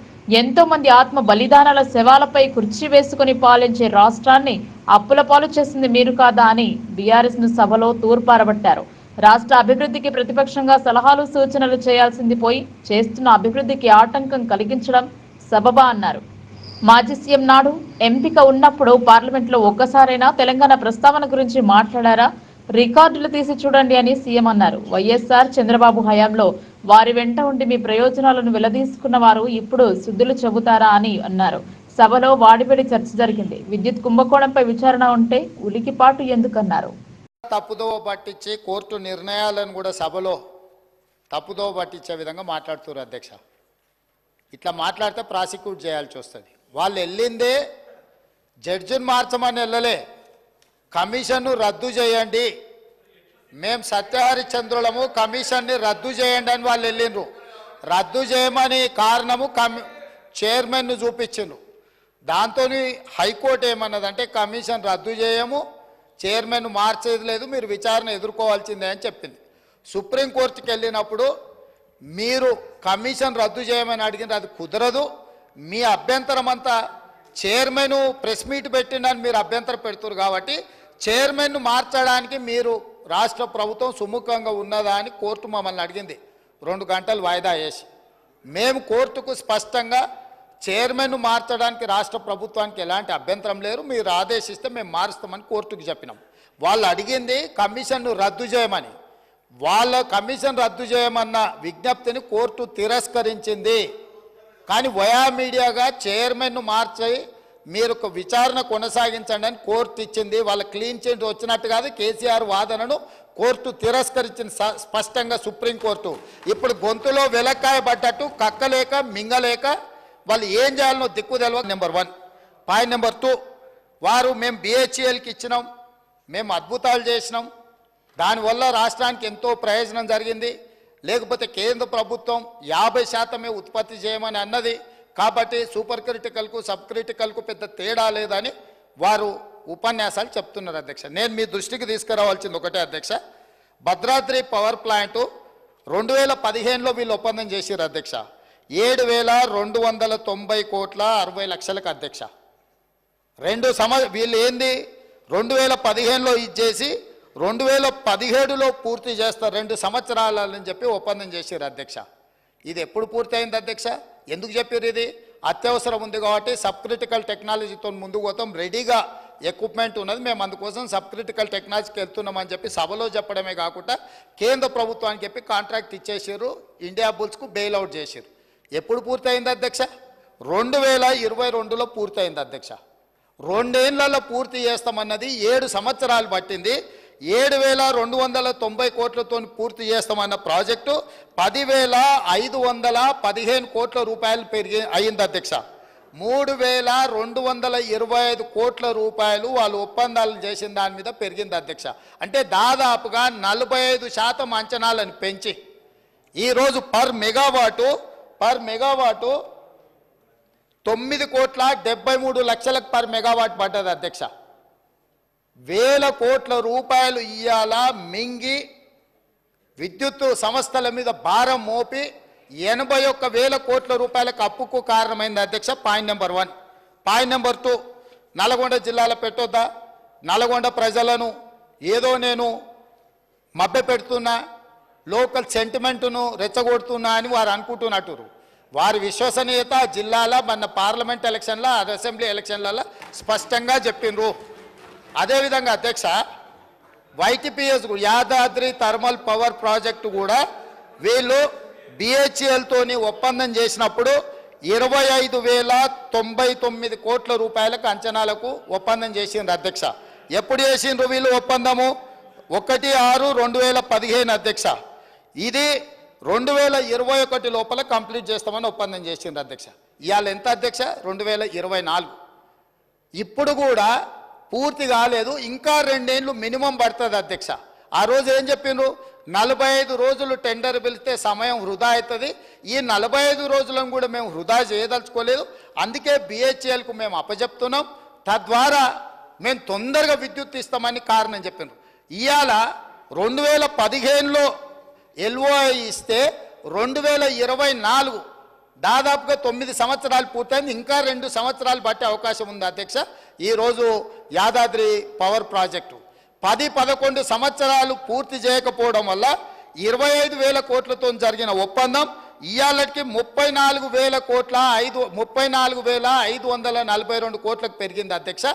ఎంతో మంది ఆత్మ బలిదానాల శవాలపై కుర్చీ వేసుకుని పాలించే రాష్ట్రాన్ని అప్పుల పాలు చేసింది మీరు కాదా అని బీఆర్ఎస్ ను సభలో తూర్పారబట్టారు. రాష్ట్ర అభివృద్ధికి ప్రతిపక్షంగా సలహాలు సూచనలు చేయాల్సింది పోయి చేస్తున్న అభివృద్ధికి ఆటంకం కలిగించడం సబబా అన్నారు. మాజీ సీఎం నాడు ఎంపిక ఉన్నప్పుడు పార్లమెంట్లో ఒక్కసారైనా తెలంగాణ ప్రస్తావన గురించి మాట్లాడారా? రికార్డులు తీసి చూడండి అని సీఎం అన్నారు. వైఎస్ఆర్ చంద్రబాబు హయాంలో వారి వెంట ఉండి మీ ప్రయోజనాలను వెలదీసుకున్న వారు ఇప్పుడు శుద్ధులు చెబుతారా అని అన్నారు. సభలో వాడివేడి చర్చ జరిగింది. విద్యుత్ కుంభకోణంపై విచారణ ఉంటే ఉలికిపాటు ఎందుకన్నారు. తప్పుదోవ పట్టించి కోర్టు నిర్ణయాలను కూడా సభలో తప్పుదోవ పట్టించే విధంగా మాట్లాడుతున్నారు అధ్యక్ష. ఇట్లా మాట్లాడితే ప్రాసిక్యూట్ చేయాల్సి వస్తుంది. వాళ్ళు వెళ్ళిందే జడ్జిని మార్చమని వెళ్ళలే, కమిషన్ను రద్దు చేయండి, మేము సత్యహరిచంద్రులము, కమిషన్ని రద్దు చేయండి అని వాళ్ళు వెళ్ళిండ్రు. రద్దు చేయమని కారణము చైర్మన్ను చూపించిండ్రు. దాంతో హైకోర్టు ఏమన్నదంటే కమిషన్ రద్దు చేయము, చైర్మన్ మార్చేది లేదు, మీరు విచారణ ఎదుర్కోవాల్సిందే అని చెప్పింది. సుప్రీంకోర్టుకి వెళ్ళినప్పుడు మీరు కమిషన్ రద్దు చేయమని అడిగిన అది కుదరదు. మీ అభ్యంతరం అంతా చైర్మన్ ప్రెస్ మీట్ పెట్టిండని మీరు అభ్యంతరం పెడుతున్నారు కాబట్టి చైర్మన్ను మార్చడానికి మీరు రాష్ట్ర ప్రభుత్వం సుముఖంగా ఉన్నదా అని కోర్టు మమ్మల్ని అడిగింది 2 గంటలు వాయిదా వేసి. మేము కోర్టుకు స్పష్టంగా చైర్మన్ను మార్చడానికి రాష్ట్ర ప్రభుత్వానికి ఎలాంటి అభ్యంతరం లేదు, మీరు ఆదేశిస్తే మేము మారుస్తామని కోర్టుకు చెప్పినాం. వాళ్ళు అడిగింది కమిషన్ను రద్దు చేయమని. వాళ్ళ కమిషన్ రద్దు చేయమన్న విజ్ఞప్తిని కోర్టు తిరస్కరించింది. కానీ వయా మీడియాగా చైర్మన్ను మార్చి మీరు ఒక విచారణ కొనసాగించండి అని కోర్టు ఇచ్చింది. వాళ్ళ క్లీన్ చిట్ వచ్చినట్టు కాదు, కేసీఆర్ వాదనను కోర్టు తిరస్కరించింది స్పష్టంగా సుప్రీంకోర్టు. ఇప్పుడు గొంతులో వెలక్కాయ పడ్డట్టు కక్కలేక మింగలేక వాళ్ళు ఏం చేయాలనో దిక్కు తెలవ. నెంబర్ 1. పాయింట్ నెంబర్ 2, వారు మేము BHELకి ఇచ్చినాం, మేము అద్భుతాలు చేసినాం, దానివల్ల రాష్ట్రానికి ఎంతో ప్రయోజనం జరిగింది, లేకపోతే కేంద్ర ప్రభుత్వం 50% ఉత్పత్తి చేయమని అన్నది కాబట్టి సూపర్ క్రిటికల్కు సబ్ క్రిటికల్కు పెద్ద తేడా లేదని వారు ఉపన్యాసాలు చెప్తున్నారు అధ్యక్ష. నేను మీ దృష్టికి తీసుకురావాల్సింది ఒకటే అధ్యక్ష, భద్రాద్రి పవర్ ప్లాంటు 2015లో వీళ్ళు ఒప్పందం చేశారు అధ్యక్ష. 7,290 కోట్ల 60 లక్షలకు అధ్యక్ష. వీళ్ళు ఏంది 2015లో ఇచ్చేసి 2017లో పూర్తి చేస్తారు, 2 సంవత్సరాలని చెప్పి ఒప్పందం చేశారు అధ్యక్ష. ఇది ఎప్పుడు పూర్తయింది అధ్యక్ష? ఎందుకు చెప్పారు? ఇది అత్యవసరం ఉంది కాబట్టి సబ్ క్రిటికల్ టెక్నాలజీతో ముందుకు పోతాం, రెడీగా ఎక్విప్మెంట్ ఉన్నది, మేము అందుకోసం సబ్ క్రిటికల్ టెక్నాలజీకి వెళ్తున్నామని చెప్పి సభలో చెప్పడమే కాకుండా కేంద్ర ప్రభుత్వానికి చెప్పి కాంట్రాక్ట్ ఇచ్చేసారు, ఇండియా బుల్స్కు బెయిల్అవుట్ చేశారు. ఎప్పుడు పూర్తయింది అధ్యక్ష? 2022లో పూర్తయింది అధ్యక్ష. 2 ఏళ్లలో పూర్తి చేస్తామన్నది 7 సంవత్సరాలు పట్టింది. 7,290 కోట్లతో పూర్తి చేస్తామన్న ప్రాజెక్టు 10,515 కోట్ల రూపాయలు అయింది అధ్యక్ష. 3,225 కోట్ల రూపాయలు వాళ్ళు ఒప్పందాలు చేసిన దాని మీద పెరిగింది అధ్యక్ష. అంటే దాదాపుగా 45% అంచనాలను పెంచి ఈరోజు పర్ మెగావాటు 9,73 లక్షలకు పర్ మెగావాట్ పడ్డది అధ్యక్ష. 1,000 కోట్ల రూపాయలు ఇయ్యాల మింగి విద్యుత్ సంస్థల మీద భారం మోపి 81,000 కోట్ల రూపాయలకు అప్పుకు కారణమైంది అధ్యక్ష. Point number 1. Point number 2, Nalgonda జిల్లాలో పెట్టొద్దా? నల్గొండ ప్రజలను ఏదో నేను మభ్యపెడుతున్నా, లోకల్ సెంటిమెంటును రెచ్చగొడుతున్నా అని వారు అనుకుంటున్నట్టు. వారి విశ్వసనీయత జిల్లాలో మన పార్లమెంట్ ఎలక్షన్ల అసెంబ్లీ ఎలక్షన్లలో స్పష్టంగా చెప్పిండ్రు. అదేవిధంగా అధ్యక్ష YTPS Yadadri thermal power project కూడా వీళ్ళు BHELతోని ఒప్పందం చేసినప్పుడు 25,099 కోట్ల రూపాయలకు అంచనాలకు ఒప్పందం చేసిండ్రు అధ్యక్ష. ఎప్పుడు చేసిండ్రు వీళ్ళు ఒప్పందము? 1/6/2015 అధ్యక్ష. ఇది 2021 లోపల కంప్లీట్ చేస్తామని ఒప్పందం చేసిండ్రు అధ్యక్ష. ఇవాళ ఎంత అధ్యక్ష? 2024. ఇప్పుడు కూడా పూర్తి కాలేదు, ఇంకా 2 ఏళ్ళు మినిమం పడుతుంది అధ్యక్ష. ఆ రోజు ఏం చెప్పిండ్రు? 45 రోజులు టెండర్ పిలిస్తే సమయం వృధా అవుతుంది, ఈ 45 రోజులను కూడా మేము వృధా చేయదలుచుకోలేదు, అందుకే BHELకు మేము అప్పచెప్తున్నాం, తద్వారా మేము తొందరగా విద్యుత్ ఇస్తామని కారణం చెప్పిండ్రు. ఇవాళ 2015లో LOI ఇస్తే 2024 దాదాపుగా 9 సంవత్సరాలు పూర్తయింది, ఇంకా 2 సంవత్సరాలు పట్టే అవకాశం ఉంది అధ్యక్ష. ఈరోజు యాదాద్రి పవర్ ప్రాజెక్టు 10-11 సంవత్సరాలు పూర్తి చేయకపోవడం వల్ల 25,000 కోట్లతో జరిగిన ఒప్పందం ఇవాళకి 34,542 కోట్లకు పెరిగింది అధ్యక్ష.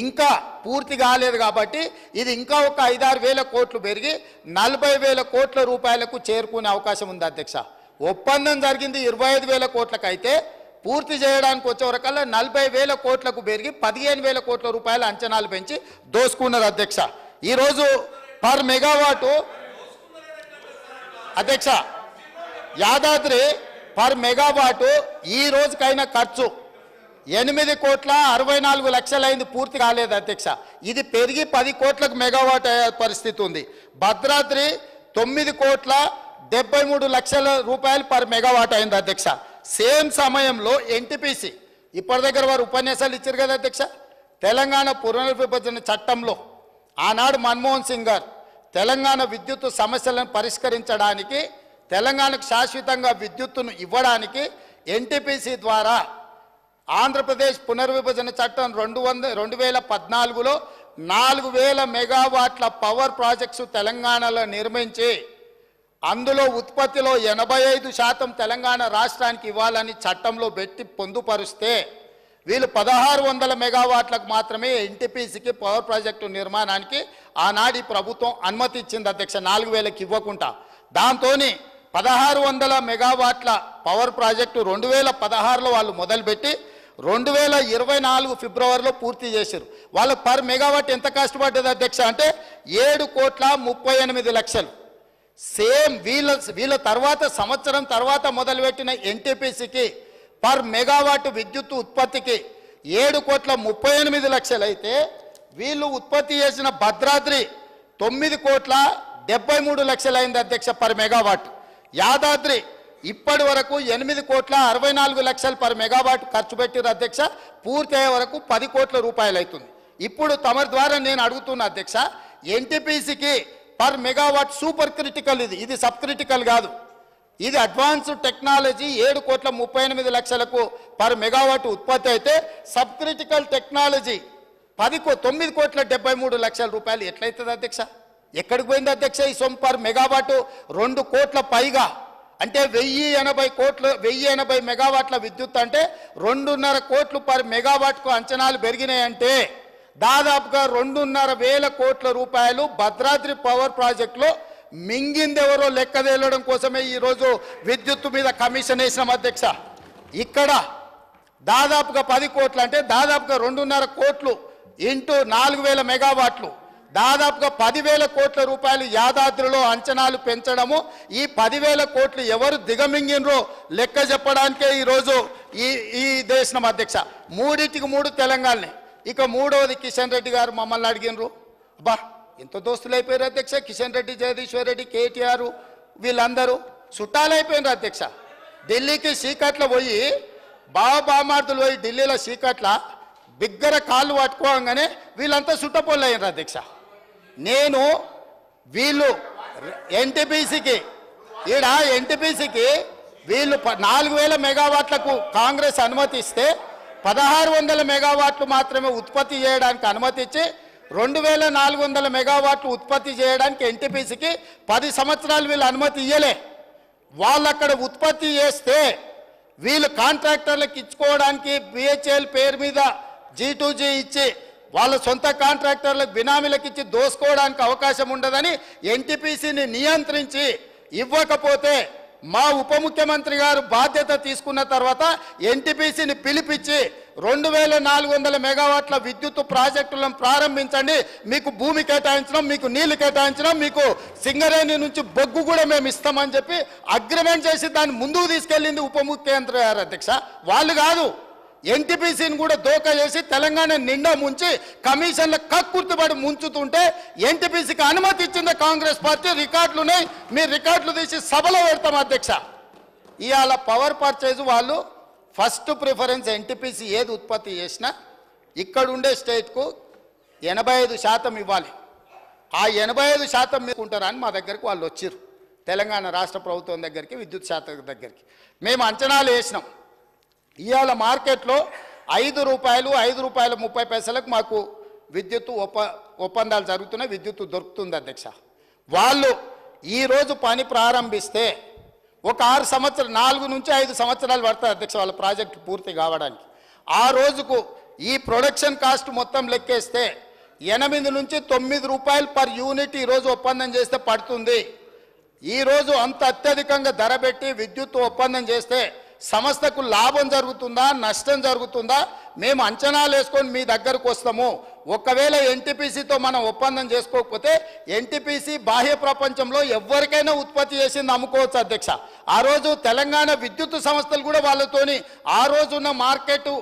ఇంకా పూర్తి కాలేదు కాబట్టి ఇది ఇంకా ఒక 5-6 వేల కోట్లు పెరిగి 40,000 కోట్ల రూపాయలకు చేరుకునే అవకాశం ఉంది అధ్యక్ష. ఒప్పందం జరిగింది 25,000 కోట్లకు అయితే పూర్తి చేయడానికి వచ్చేవరకల్లా 40,000 కోట్లకు పెరిగి 15,000 కోట్ల రూపాయల అంచనాలు పెంచి దోసుకున్నారు అధ్యక్ష. ఈరోజు పర్ మెగావాటు అధ్యక్ష యాదాద్రి పర్ మెగావాటు ఈ రోజుకైన ఖర్చు 8,64 లక్షలైంది, పూర్తి కాలేదు అధ్యక్ష. ఇది పెరిగి 10 కోట్లకు మెగావాట్ అయ్యే పరిస్థితి ఉంది. భద్రాద్రి 9,73 లక్షల రూపాయలు పర్ మెగావాట్ అయింది అధ్యక్ష. సేమ్ సమయంలో NTPC ఇప్పటి దగ్గర వారు ఉపన్యాసాలు ఇచ్చారు కదా అధ్యక్ష. తెలంగాణ పునర్విభజన చట్టంలో ఆనాడు మన్మోహన్ సింగ్ గారు తెలంగాణ విద్యుత్ సమస్యలను పరిష్కరించడానికి తెలంగాణకు శాశ్వతంగా విద్యుత్తును ఇవ్వడానికి ఎన్టీపీసీ ద్వారా ఆంధ్రప్రదేశ్ పునర్విభజన చట్టం 2014లో 4000 మెగావాట్ల పవర్ ప్రాజెక్ట్స్ తెలంగాణలో నిర్మించి అందులో ఉత్పత్తిలో 85% తెలంగాణ రాష్ట్రానికి ఇవ్వాలని చట్టంలో పెట్టి పొందుపరిస్తే వీళ్ళు 1600 మెగావాట్లకు మాత్రమే ఎన్టీపీసీకి పవర్ ప్రాజెక్టు నిర్మాణానికి ఆనాటి ప్రభుత్వం అనుమతి ఇచ్చింది అధ్యక్ష, 4000కి ఇవ్వకుండా. దాంతో 1600 మెగావాట్ల పవర్ ప్రాజెక్టు 2016లో వాళ్ళు మొదలుపెట్టి 2024 ఫిబ్రవరిలో పూర్తి చేశారు. వాళ్ళకు పర్ మెగావాట్ ఎంత కష్టపడ్డది అధ్యక్ష అంటే 7,38,00,000. సేమ్ వీళ్ళ తర్వాత సంవత్సరం తర్వాత మొదలుపెట్టిన ఎన్టీపీసీకి పర్ మెగావాట్ విద్యుత్ ఉత్పత్తికి 7,38,00,000 అయితే వీళ్ళు ఉత్పత్తి చేసిన భద్రాద్రి 9,73,00,000 అయింది అధ్యక్ష పర్ మెగావాట్. యాదాద్రి ఇప్పటి వరకు 8,64,00,000 పర్ మెగావాట్ ఖర్చు పెట్టిన అధ్యక్ష, పూర్తి అయ్యే వరకు 10 కోట్ల రూపాయలు అవుతుంది. ఇప్పుడు తమరి ద్వారా నేను అడుగుతున్నా అధ్యక్ష, ఎన్టీపీసీకి పర్ మెగావాట్ సూపర్ క్రిటికల్, ఇది సబ్ క్రిటికల్ కాదు, ఇది అడ్వాన్స్డ్ టెక్నాలజీ 7,38,00,000కు పర్ మెగావాట్ ఉత్పత్తి అయితే సబ్ క్రిటికల్ టెక్నాలజీ 9,73,00,000 రూపాయలు ఎట్లయితుంది అధ్యక్ష? ఎక్కడికి పోయింది అధ్యక్ష ఈ సొమ్ము? పర్ మెగావాట్ 2 కోట్ల పైగా అంటే 1080 మెగావాట్ల విద్యుత్ అంటే 2.5 కోట్లు పర్ మెగావాట్కు అంచనాలు పెరిగినాయంటే దాదాపుగా 2,500 కోట్ల రూపాయలు భద్రాద్రి పవర్ ప్రాజెక్టులో మింగిందెవరో లెక్క తేలడం కోసమే ఈరోజు విద్యుత్తు మీద కమిషన్ వేసినాం అధ్యక్ష. ఇక్కడ దాదాపుగా 10 కోట్లు అంటే దాదాపుగా 2.5 కోట్లు ఇంటూ 4,000 మెగావాట్లు దాదాపుగా 10,000 కోట్ల రూపాయలు యాదాద్రిలో అంచనాలు పెంచడము. ఈ 10,000 కోట్లు ఎవరు దిగమింగినరో లెక్క చెప్పడానికే ఈరోజు ఈ దేశం అధ్యక్ష. 3 తెలంగాణనే. ఇక మూడవది కిషన్ రెడ్డి గారు మమ్మల్ని అడిగినరు, బా ఎంత దోస్తులు అయిపోయారు అధ్యక్ష, కిషన్ రెడ్డి, జగదీశ్వర్ రెడ్డి, కేటీఆర్ వీళ్ళందరూ చుట్టాలు అయిపోయినారు అధ్యక్ష. ఢిల్లీకి సీకట్ల పోయి బామార్దులు పోయి ఢిల్లీలో సీకట్ల బిగ్గర కాళ్ళు పట్టుకోగానే వీళ్ళంతా చుట్టపోళ్ళు అయినారు అధ్యక్ష. నేను వీళ్ళు ఎన్టీపీసీకి వీళ్ళు 4,000 మెగావాట్లకు కాంగ్రెస్ అనుమతి ఇస్తే 1,600 మెగావాట్లు మాత్రమే ఉత్పత్తి చేయడానికి అనుమతి ఇచ్చి 2,400 మెగావాట్లు ఉత్పత్తి చేయడానికి ఎన్టీపీసీకి 10 సంవత్సరాలు వీళ్ళు అనుమతి ఇయ్యలే. వాళ్ళు అక్కడ ఉత్పత్తి చేస్తే వీళ్ళు కాంట్రాక్టర్లకు ఇచ్చుకోవడానికి బిహెచ్ఎల్ పేరు మీద G2G ఇచ్చి వాళ్ళ సొంత కాంట్రాక్టర్లకు బినామీలకు ఇచ్చి దోసుకోవడానికి అవకాశం ఉండదని ఎన్టీపీసీని నియంత్రించి ఇవ్వకపోతే మా ఉప ముఖ్యమంత్రి గారు బాధ్యత తీసుకున్న తర్వాత ఎన్టీపీసీని పిలిపించి 2,400 మెగావాట్ల విద్యుత్ ప్రాజెక్టులను ప్రారంభించండి, మీకు భూమి కేటాయించడం, మీకు నీళ్లు కేటాయించడం, మీకు సింగరేణి నుంచి బొగ్గు కూడా మేము ఇస్తామని చెప్పి అగ్రిమెంట్ చేసి దాన్ని ముందుకు తీసుకెళ్ళింది ఉప ముఖ్యమంత్రి గారు అధ్యక్ష. వాళ్ళు కాదు, ఎన్టీపీసీని కూడా దోకా చేసి తెలంగాణ నిండా ముంచి కమిషన్ల కక్కుర్తిపడి ముంచుతుంటే ఎన్టీపీసీకి అనుమతి ఇచ్చింది కాంగ్రెస్ పార్టీ. రికార్డులున్నాయి, మీరు రికార్డులు తీసి సభలో పెడతాం అధ్యక్ష. ఇవాళ పవర్ పర్చేజ్ వాళ్ళు ఫస్ట్ ప్రిఫరెన్స్ ఎన్టీపీసీ ఏది ఉత్పత్తి చేసినా ఇక్కడ ఉండే స్టేట్కు 85% ఇవ్వాలి. ఆ 85% మీకుంటారని మా దగ్గరికి వాళ్ళు వచ్చారు, తెలంగాణ రాష్ట్ర ప్రభుత్వం దగ్గరికి, విద్యుత్ శాఖ దగ్గరికి. మేము అంచనాలు వేసినాం. ఇవాళ మార్కెట్లో ₹5.30 మాకు విద్యుత్తు ఒప్పందాలు జరుగుతున్నాయి, విద్యుత్తు దొరుకుతుంది అధ్యక్ష. వాళ్ళు ఈరోజు పని ప్రారంభిస్తే ఒక 4 నుంచి 5 సంవత్సరాలు పడుతుంది అధ్యక్ష వాళ్ళ ప్రాజెక్టు పూర్తి కావడానికి. ఆ రోజుకు ఈ ప్రొడక్షన్ కాస్ట్ మొత్తం లెక్కేస్తే 8 నుంచి 9 రూపాయలు పర్ యూనిట్ ఈరోజు ఒప్పందం చేస్తే పడుతుంది. ఈరోజు అంత అత్యధికంగా ధర పెట్టి విద్యుత్ ఒప్పందం చేస్తే సంస్థకు లాభం జరుగుతుందా నష్టం జరుగుతుందా మేము అంచనాలు వేసుకొని మీ దగ్గరకు వస్తాము. ఒకవేళ ఎన్టీపీసీతో మనం ఒప్పందం చేసుకోకపోతే ఎన్టీపీసీ బాహ్య ప్రపంచంలో ఎవరికైనా ఉత్పత్తి చేసింది అమ్ముకోవచ్చు అధ్యక్ష. ఆ రోజు తెలంగాణ విద్యుత్ సంస్థలు కూడా వాళ్ళతోని ఆ రోజున్న మార్కెట్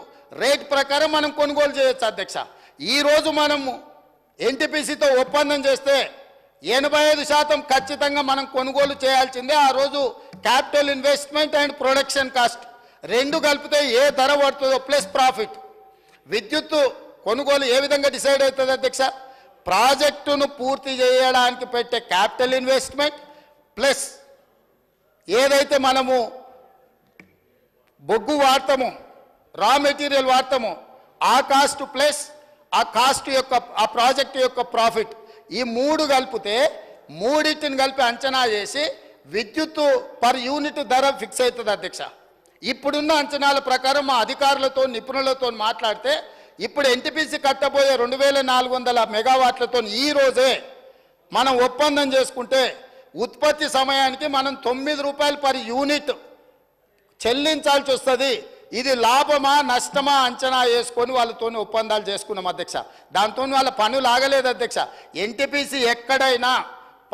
రేట్ ప్రకారం మనం కొనుగోలు చేయొచ్చు అధ్యక్ష. ఈరోజు మనము ఎన్టీపీసీతో ఒప్పందం చేస్తే 85% ఖచ్చితంగా మనం కొనుగోలు చేయాల్సిందే. ఆ రోజు capital investment and production cost రెండు కలిపితే ఏ ధర పడుతుందో ప్లస్ ప్రాఫిట్. విద్యుత్తు కొనుగోలు ఏ విధంగా డిసైడ్ అవుతుంది అధ్యక్ష? ప్రాజెక్టును పూర్తి చేయడానికి పెట్టే క్యాపిటల్ ఇన్వెస్ట్మెంట్ ప్లస్ ఏదైతే మనము బొగ్గు వాడతామో, రా మెటీరియల్ వాడతామో, ఆ కాస్ట్ ప్లస్ ఆ కాస్ట్ యొక్క ఆ ప్రాజెక్ట్ యొక్క ప్రాఫిట్, ఈ మూడు కలిపితే మూడింటిని కలిపి అంచనా చేసి విద్యుత్తు పర్ యూనిట్ ధర ఫిక్స్ అవుతుంది అధ్యక్ష. ఇప్పుడున్న అంచనాల ప్రకారం మా అధికారులతో నిపుణులతో మాట్లాడితే ఇప్పుడు ఎన్టీపీసీ కట్టబోయే 2400 మెగావాట్లతో ఈ రోజే మనం ఒప్పందం చేసుకుంటే ఉత్పత్తి సమయానికి మనం 9 రూపాయలు పర్ యూనిట్ చెల్లించాల్సి వస్తుంది. ఇది లాభమా నష్టమా అంచనా వేసుకొని వాళ్ళతో ఒప్పందాలు చేసుకున్నాం అధ్యక్ష. దాంతో వాళ్ళ పనులు ఆగలేదు అధ్యక్ష. ఎన్టీపీసీ ఎక్కడైనా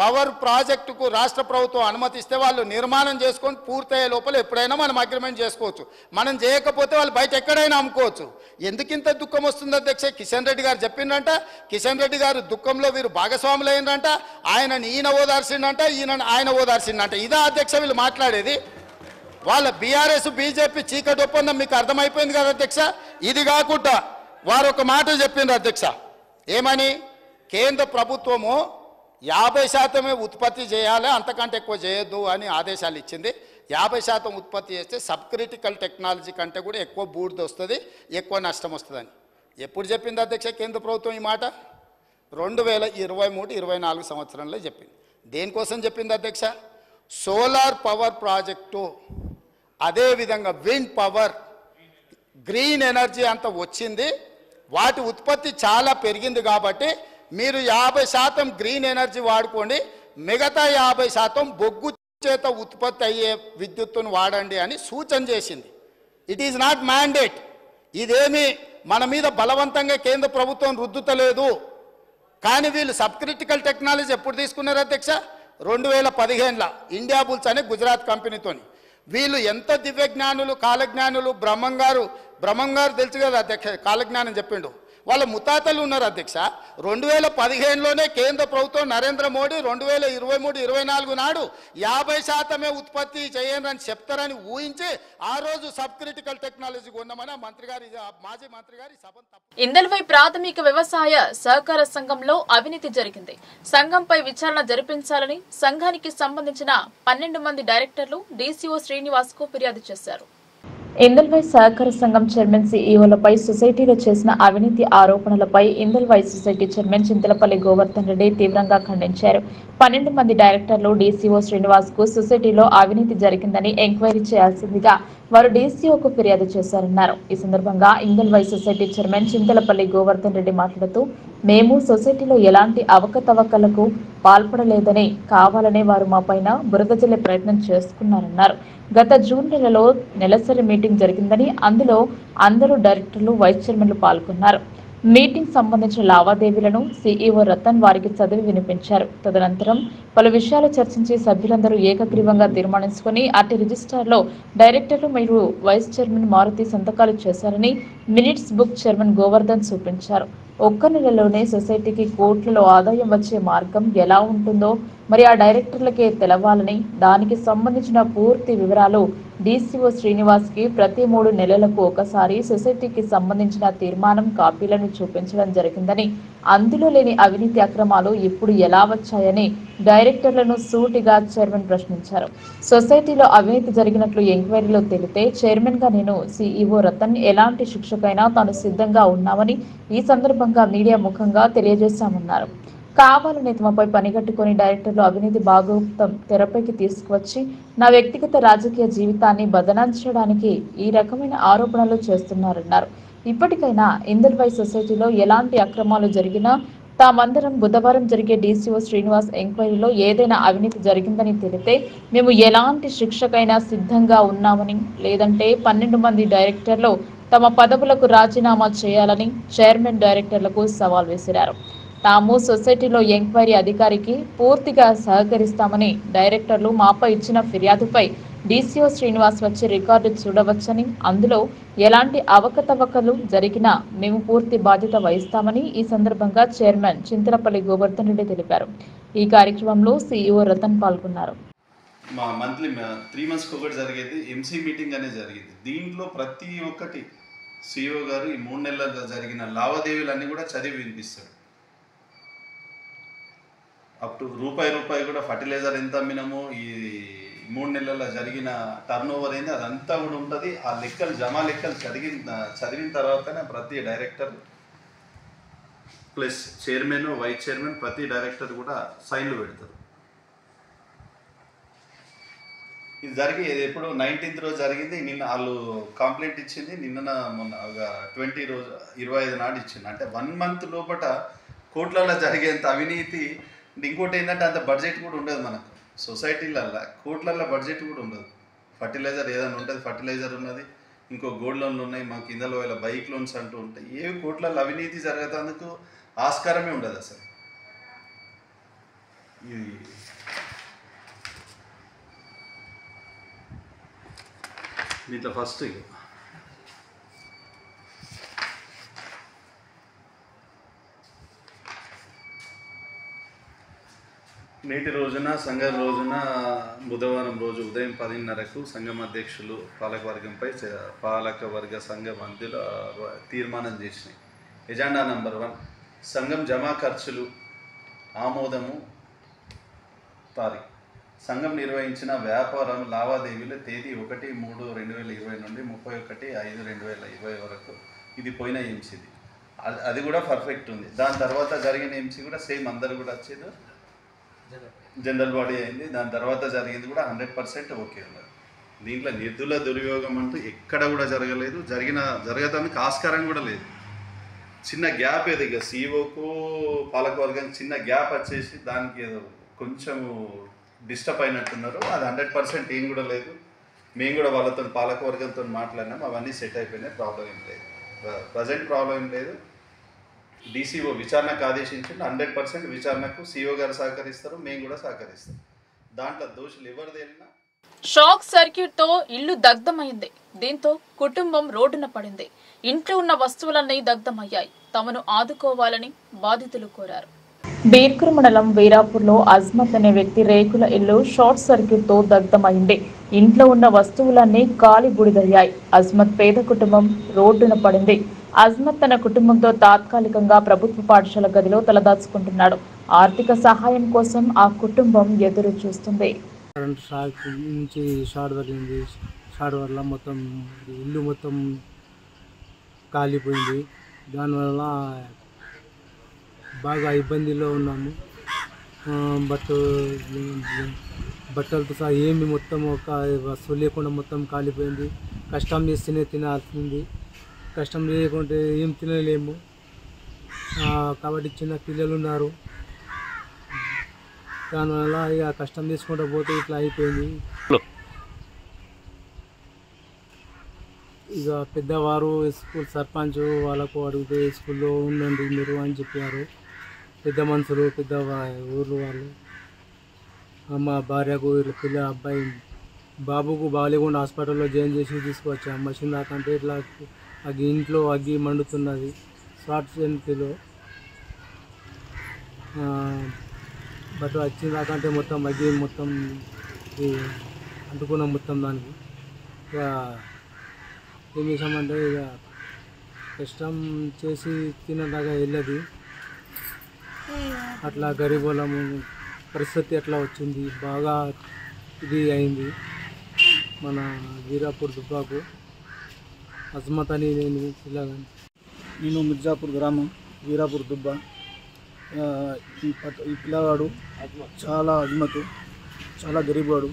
పవర్ ప్రాజెక్టుకు రాష్ట్ర ప్రభుత్వం అనుమతిస్తే వాళ్ళు నిర్మాణం చేసుకొని పూర్తయ్యే లోపల ఎప్పుడైనా మనం అగ్రిమెంట్ చేసుకోవచ్చు. మనం చేయకపోతే వాళ్ళు బయట ఎక్కడైనా అమ్ముకోవచ్చు. ఎందుకింత దుఃఖం వస్తుంది అధ్యక్ష? కిషన్ రెడ్డి గారు చెప్పిండంట, కిషన్ రెడ్డి గారు దుఃఖంలో వీరు భాగస్వాములు అయినంట, ఈయన ఓదార్చిండంట, ఆయన ఓదార్చిండంట. ఇదా అధ్యక్ష వీళ్ళు మాట్లాడేది? వాళ్ళ బీఆర్ఎస్ బీజేపీ చీకటి ఒప్పందం మీకు అర్థమైపోయింది కదా అధ్యక్ష. ఇది కాకుండా వారు ఒక మాట చెప్పిండ్రు అధ్యక్ష, ఏమని? కేంద్ర ప్రభుత్వము 50% ఉత్పత్తి చేయాలి, అంతకంటే ఎక్కువ చేయొద్దు అని ఆదేశాలు ఇచ్చింది. 50% ఉత్పత్తి చేస్తే సబ్ క్రిటికల్ టెక్నాలజీ కంటే కూడా ఎక్కువ బూడిద వస్తుంది, ఎక్కువ నష్టం వస్తుందని ఎప్పుడు చెప్పింది అధ్యక్ష కేంద్ర ప్రభుత్వం ఈ మాట? 2023-24 సంవత్సరంలో చెప్పింది. దేనికోసం చెప్పింది అధ్యక్ష? సోలార్ పవర్ ప్రాజెక్టు, అదేవిధంగా విండ్ పవర్, గ్రీన్ ఎనర్జీ అంత వచ్చింది, వాటి ఉత్పత్తి చాలా పెరిగింది కాబట్టి మీరు 50% గ్రీన్ ఎనర్జీ వాడుకోండి, మిగతా 50% బొగ్గు చేత ఉత్పత్తి అయ్యే విద్యుత్తును వాడండి అని సూచన చేసింది. It is not mandate. ఇదేమి మన మీద బలవంతంగా కేంద్ర ప్రభుత్వం రుద్దుతలేదు. కానీ వీళ్ళు సబ్ క్రిటికల్ టెక్నాలజీ ఎప్పుడు తీసుకున్నారు అధ్యక్ష? 2015లో ఇండియా బుల్స్ అనే గుజరాత్ కంపెనీతోని. వీళ్ళు ఎంత దివ్యజ్ఞానులు, కాలజ్ఞానులు. బ్రహ్మం గారు తెలుసు కదా అధ్యక్ష, కాలజ్ఞానం చెప్పిండు. వాళ్ళ ముతాతలు ఉన్నారు అధ్యక్ష. 2015లోనే కేంద్ర ప్రభుత్వం నరేంద్ర మోడీ 2023-24 నాడు 50% ఉత్పత్తి చేయండి అని చెప్తారని ఊహించి ఆ రోజు సబ్ క్రిటికల్ టెక్నాలజీ కొన్నామని మాజీ మంత్రి గారి సభ. ఇందల్వై ప్రాథమిక వ్యవసాయ సహకార సంఘంలో అవినీతి జరిగింది. సంఘంపై విచారణ జరిపించాలని సంఘానికి సంబంధించిన 12 మంది డైరెక్టర్లు డీసీఓ శ్రీనివాస్ కు ఫిర్యాదు చేశారు. ఇందల్వై సహకార సంఘం చైర్మన్ సీఈఓలపై సొసైటీలో చేసిన అవినీతి ఆరోపణలపై ఇందల్వై సొసైటీ చైర్మన్ చింతలపల్లి గోవర్ధన్ రెడ్డి తీవ్రంగా ఖండించారు. 12 మంది డైరెక్టర్లు డీసీఓ శ్రీనివాస్ కు సొసైటీలో అవినీతి జరిగిందని ఎంక్వైరీ చేయాల్సిందిగా వారు డీసీఓకు ఫిర్యాదు చేశారన్నారు. ఈ సందర్భంగా ఇందల్వై సొసైటీ చైర్మన్ చింతలపల్లి గోవర్ధన్ రెడ్డి మాట్లాడుతూ, మేము సొసైటీలో ఎలాంటి అవకతవకలకు పాల్పడలేదని కావాలనే వారు మా పైన బురద జల్లే ప్రయత్నం చేసుకున్నారన్నారు. గత జూన్ నెలలో నెలసరి మీటింగ్ జరిగిందని అందులో అందరూ డైరెక్టర్లు, వైస్ చైర్మన్లు పాల్గొన్నారు. మీటింగ్ సంబంధించిన లావాదేవీలను సీఈఓ రతన్ వారికి చదివి వినిపించారు. తదనంతరం పలు విషయాలు చర్చించి సభ్యులందరూ ఏకగ్రీవంగా తీర్మానించుకుని అట్టి రిజిస్టార్లో డైరెక్టర్లు మరియు వైస్ చైర్మన్ మారుతి సంతకాలు చేశారని మినిట్స్ బుక్ చైర్మన్ గోవర్ధన్ చూపించారు. ఒక్క నెలలోనే సొసైటీకి కోట్లలో ఆదాయం వచ్చే మార్గం ఎలా ఉంటుందో మరి ఆ డైరెక్టర్లకే తెలవాలని, దానికి సంబంధించిన పూర్తి వివరాలు డీసీఓ శ్రీనివాస్ కి ప్రతి 3 నెలలకు ఒకసారి సొసైటీకి సంబంధించిన తీర్మానం కాపీలను చూపించడం జరిగిందని, అందులో లేని అవినీతి అక్రమాలు ఇప్పుడు ఎలా వచ్చాయని డైరెక్టర్లను సూటిగా చైర్మన్ ప్రశ్నించారు. సొసైటీలో అవినీతి జరిగినట్లు ఎంక్వైరీలో తెలిపితే చైర్మన్ గా నేను సీఈఓ రతన్ ఎలాంటి శిక్షకైనా తాను సిద్ధంగా ఉన్నామని ఈ సందర్భంగా మీడియా ముఖంగా తెలియజేశామన్నారు. కావాలని తమపై పనిగట్టుకుని డైరెక్టర్లు అవినీతి భాగోతం తెరపైకి తీసుకువచ్చి నా వ్యక్తిగత రాజకీయ జీవితాన్ని బదనాయించడానికి ఈ రకమైన ఆరోపణలు చేస్తున్నారన్నారు. ఇప్పటికైనా ఇందల్వై సొసైటీలో ఎలాంటి అక్రమాలు జరిగినా తామందరం బుధవారం జరిగే డీసీఓ శ్రీనివాస్ ఎంక్వైరీలో ఏదైనా అవినీతి జరిగిందని తెలిపితే మేము ఎలాంటి శిక్షకైనా సిద్ధంగా ఉన్నామని, లేదంటే 12 మంది డైరెక్టర్లు తమ పదవులకు రాజీనామా చేయాలని చైర్మన్ డైరెక్టర్లకు సవాల్ విసిరారు. తాము సొసైటీలో ఎంక్వైరీ అధికారికి పూర్తిగా సహకరిస్తామని, డైరెక్టర్లు మాపై ఇచ్చిన ఫిర్యాదుపై డీసీఓ శ్రీనివాస్ వచ్చి రికార్డు చూడవచ్చని, అందులో ఎలాంటి అవకతవకలు జరిగినా మేము పూర్తి బాధ్యత వహిస్తామని ఈ సందర్భంగా చైర్మన్ చింతలపల్లి గోవర్ధన్ రెడ్డి తెలిపారు. ఈ కార్యక్రమంలో సీఈఓ రతన్ పాల్గొన్నారు. మా మంత్లీ 3 months ఒకటి జరిగేది ఎంసీ మీటింగ్ అనేది జరిగేది. దీంట్లో ప్రతి ఒక్కటి సీఈఓ గారు ఈ 3 నెలల్లో జరిగిన లావాదేవీలన్నీ కూడా చదివి వినిపిస్తాడు. అప్ టు రూపాయి కూడా ఫర్టిలైజర్ ఎంత అమ్మినామో, ఈ 3 నెలల్లో జరిగిన టర్న్ ఓవర్ ఏంది అదంతా కూడా ఉంటుంది. ఆ లెక్కలు జమా లెక్కలు చదివిన తర్వాతనే ప్రతి director plus chairman vice chairman ప్రతి డైరెక్టర్ కూడా సైన్లు పెడతారు. ఇది జరిగి ఎప్పుడు 19th రోజు జరిగింది. నిన్న వాళ్ళు కంప్లైంట్ ఇచ్చింది నిన్న మొన్న 25 నాడు ఇచ్చింది. అంటే 1 month లోపల కోట్లలో జరిగేంత అవినీతి. ఇంకోటి ఏంటంటే అంత బడ్జెట్ కూడా ఉండదు మనకు సొసైటీలల్లో, కోట్లల్లో బడ్జెట్ కూడా ఉండదు. ఫర్టిలైజర్ ఏదైనా ఉంటుంది, ఫర్టిలైజర్ ఉన్నది, ఇంకో గోల్డ్ లోన్లు ఉన్నాయి, మాకు ఇందులో ఇలా బైక్ లోన్స్ అంటూ ఉంటాయి. ఏవి కోట్లలో అవినీతి జరగతందుకు ఆస్కారమే ఉండదు అసలు. ఇది దీంట్లో ఫస్ట్ నేటి రోజున సంఘం రోజున బుధవారం రోజు ఉదయం 10:30కు సంఘం అధ్యక్షులు పాలకవర్గ సంఘ మధ్యలో తీర్మానం చేసినాయి. ఎజెండా నంబర్ 1 సంఘం జమా ఖర్చులు ఆమోదము తారీఖు. సంఘం నిర్వహించిన వ్యాపారం లావాదేవీల తేదీ 1/3/2020 నుండి 31/5/2020 వరకు. ఇది పోయిన ఎంసీది, అది కూడా పర్ఫెక్ట్ ఉంది. దాని తర్వాత జరిగిన ఎంసీ కూడా సేమ్, అందరు కూడా వచ్చేది జనరల్ బాడీ అయింది. దాని తర్వాత జరిగింది కూడా 100% ఓకే ఉన్నది. దీంట్లో నిధుల దుర్వినియోగం అంటూ ఎక్కడ కూడా జరగలేదు. జరగడానికి ఆస్కారం కూడా లేదు. చిన్న గ్యాప్ ఏదో ఇక సీఓకు పాలకవర్గానికి చిన్న గ్యాప్ వచ్చేసి దానికి ఏదో కొంచెము డిస్టర్బ్ అయినట్టున్నారు. అది 100% ఏం కూడా లేదు. మేము కూడా వాళ్ళతో పాలకవర్గంతో మాట్లాడినాం, అవన్నీ సెట్ అయిపోయినాయి. ప్రాబ్లం ఏం లేదు, ప్రజెంట్ ప్రాబ్లం ఏం లేదు. డీసీఓ విచారణకు ఆదేశించండి. 100% విచారణకు సీఓ గారు సహకరిస్తారు, మేము కూడా సహకరిస్తాం. దాంట్లో దోషులు ఎవరు తేలినా. షాక్ సర్క్యూట్ తో ఇల్లు దగ్ధమైంది. దీంతో కుటుంబం రోడ్డున పడింది. ఇంట్లో ఉన్న వస్తువులన్నీ దగ్ధమయ్యాయి. తమను ఆదుకోవాలని బాధితులు కోరారు. బీర్కూర్ మండలం వీరాపూర్లో అజ్మత్ అనే వ్యక్తి రేకుల ఇల్లు షార్ట్ సర్క్యూట్ తో దగ్ధమైంది. ఇంట్లో ఉన్న వస్తువులన్నీ కాలి బూడిదయ్యాయి. అజ్మత్ పేద కుటుంబం రోడ్డున పడింది. అజ్మత్ తన కుటుంబంతో తాత్కాలికంగా ప్రభుత్వ పాఠశాల గదిలో తలదాచుకుంటున్నాడు. ఆర్థిక సహాయం కోసం ఆ కుటుంబం ఎదురు చూస్తుంది. కరెంట్ షాక్ నుంచి షార్ట్ తగిలింది. షార్ట్ వల్ల మొత్తం ఇల్లు మొత్తం కాలిపోయింది. దానివల్ల బాగా ఇబ్బందిలో ఉన్నాము. బట్టలతో సహా ఏమి మొత్తం ఒక వస్తువు లేకుండా మొత్తం కాలిపోయింది. కష్టం చేస్తేనే తినాల్సింది, కష్టం లేకుంటే ఏం తినలేము. కాబట్టి చిన్న పిల్లలు ఉన్నారు. దానివల్ల ఇక కష్టం తీసుకుంటూ పోతే ఇట్లా అయిపోయింది. ఇక పెద్దవారు స్కూల్ సర్పంచ్ వాళ్ళకు అడిగితే స్కూల్లో ఉండండి మీరు అని చెప్పారు. పెద్ద మనుషులు, పెద్ద ఊర్లు వాళ్ళు. మా భార్యకు పిల్ల అబ్బాయి బాబుకు బాగాలేకుండా హాస్పిటల్లో జాయిన్ చేసి తీసుకువచ్చాము. మషిన్ దాకంటే ఇట్లా ఇంట్లో అగ్గి మండుతున్నది షార్ట్ సర్క్యూట్లో. బట్ వచ్చిన దాకంటే మొత్తం అగ్గి మొత్తం అంటుకున్నాం మొత్తం దానికి. ఇక ఏం చేసామంటే ఇక కష్టం చేసి తినదాకా వెళ్ళదు. అట్లా గరీబులము పరిస్థితి అట్లా వచ్చింది. బాగా ఇది అయింది. మన వీరాపూర్ దుబ్బాకు అజ్మత్ అని నేను మిర్జాపూర్ గ్రామం వీరాపూర్ దుబ్బా. ఈ పిల్లవాడు చాలా అజ్మత్, చాలా గరీబువాడు.